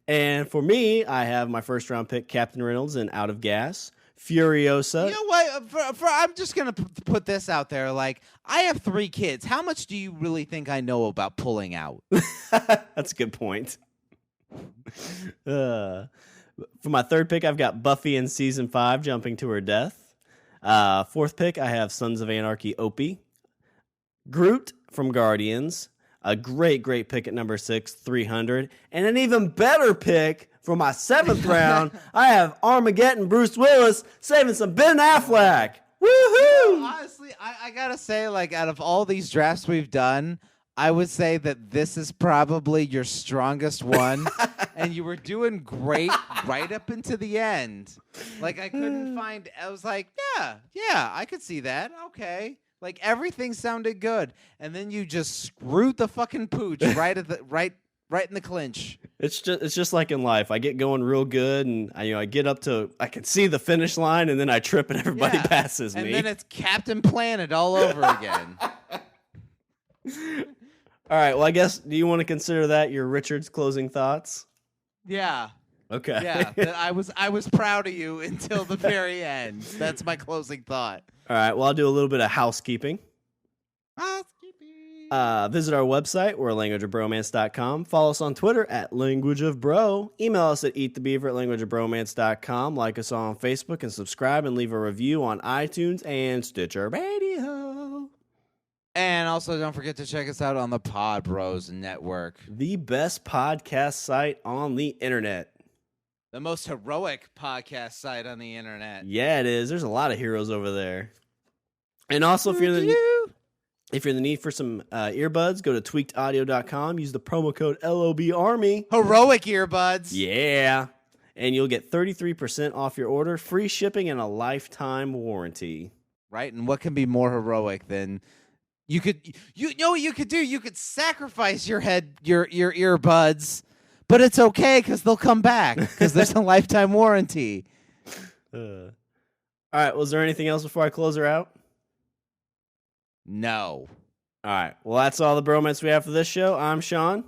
[SPEAKER 2] And for me, I have my first round pick, Captain Reynolds and Out of Gas. Furiosa.
[SPEAKER 1] You know what? I'm just going to put this out there. Like, I have 3 kids. How much do you really think I know about pulling out?
[SPEAKER 2] That's a good point. For my third pick, I've got Buffy in season 5 jumping to her death. Fourth pick, I have Sons of Anarchy Opie. Groot from Guardians. A great pick at number 6, 300. And an even better pick for my 7th round, I have Armageddon Bruce Willis saving some Ben Affleck. Woohoo!
[SPEAKER 1] Honestly, I got to say, like, out of all these drafts we've done, I would say that this is probably your strongest one. And you were doing great right up into the end. Like, I couldn't find, I was like, yeah, I could see that. Okay. Like, everything sounded good. And then you just screwed the fucking pooch right in the clinch.
[SPEAKER 2] It's just like in life. I get going real good, and I get up to, I can see the finish line, and then I trip, and everybody passes me.
[SPEAKER 1] And then it's Captain Planet all over again.
[SPEAKER 2] All right. Well, I guess, do you want to consider that your Richard's closing thoughts?
[SPEAKER 1] Yeah.
[SPEAKER 2] Okay.
[SPEAKER 1] Yeah. I was proud of you until the very end. That's my closing thought.
[SPEAKER 2] All right. Well, I'll do a little bit of housekeeping. Visit our website, we're languageofbromance.com. Follow us on Twitter at languageofbro. Email us at eatthebeaver@languageofbromance.com. Like us on Facebook and subscribe and leave a review on iTunes and Stitcher Radio.
[SPEAKER 1] And also don't forget to check us out on the Pod Bros Network.
[SPEAKER 2] The best podcast site on the internet.
[SPEAKER 1] The most heroic podcast site on the internet.
[SPEAKER 2] Yeah, it is. There's a lot of heroes over there. And also, if you're in the need for some earbuds, go to tweakedaudio.com. Use the promo code LOBARMY.
[SPEAKER 1] Heroic earbuds.
[SPEAKER 2] Yeah. And you'll get 33% off your order, free shipping, and a lifetime warranty.
[SPEAKER 1] Right? And what can be more heroic than you know what you could do? You could sacrifice your earbuds, but it's okay because they'll come back because there's a lifetime warranty.
[SPEAKER 2] All right. Was there anything else before I close her out?
[SPEAKER 1] No.
[SPEAKER 2] All right. Well, that's all the bromance we have for this show. I'm Sean.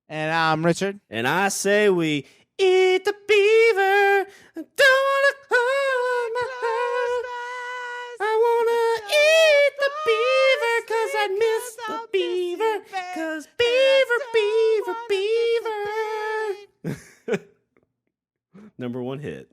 [SPEAKER 1] And I'm Richard.
[SPEAKER 2] And I say we eat the beaver. Don't wanna close my eyes. I wanna eat the beaver because I miss the beaver. Because beaver. Number 1 hit.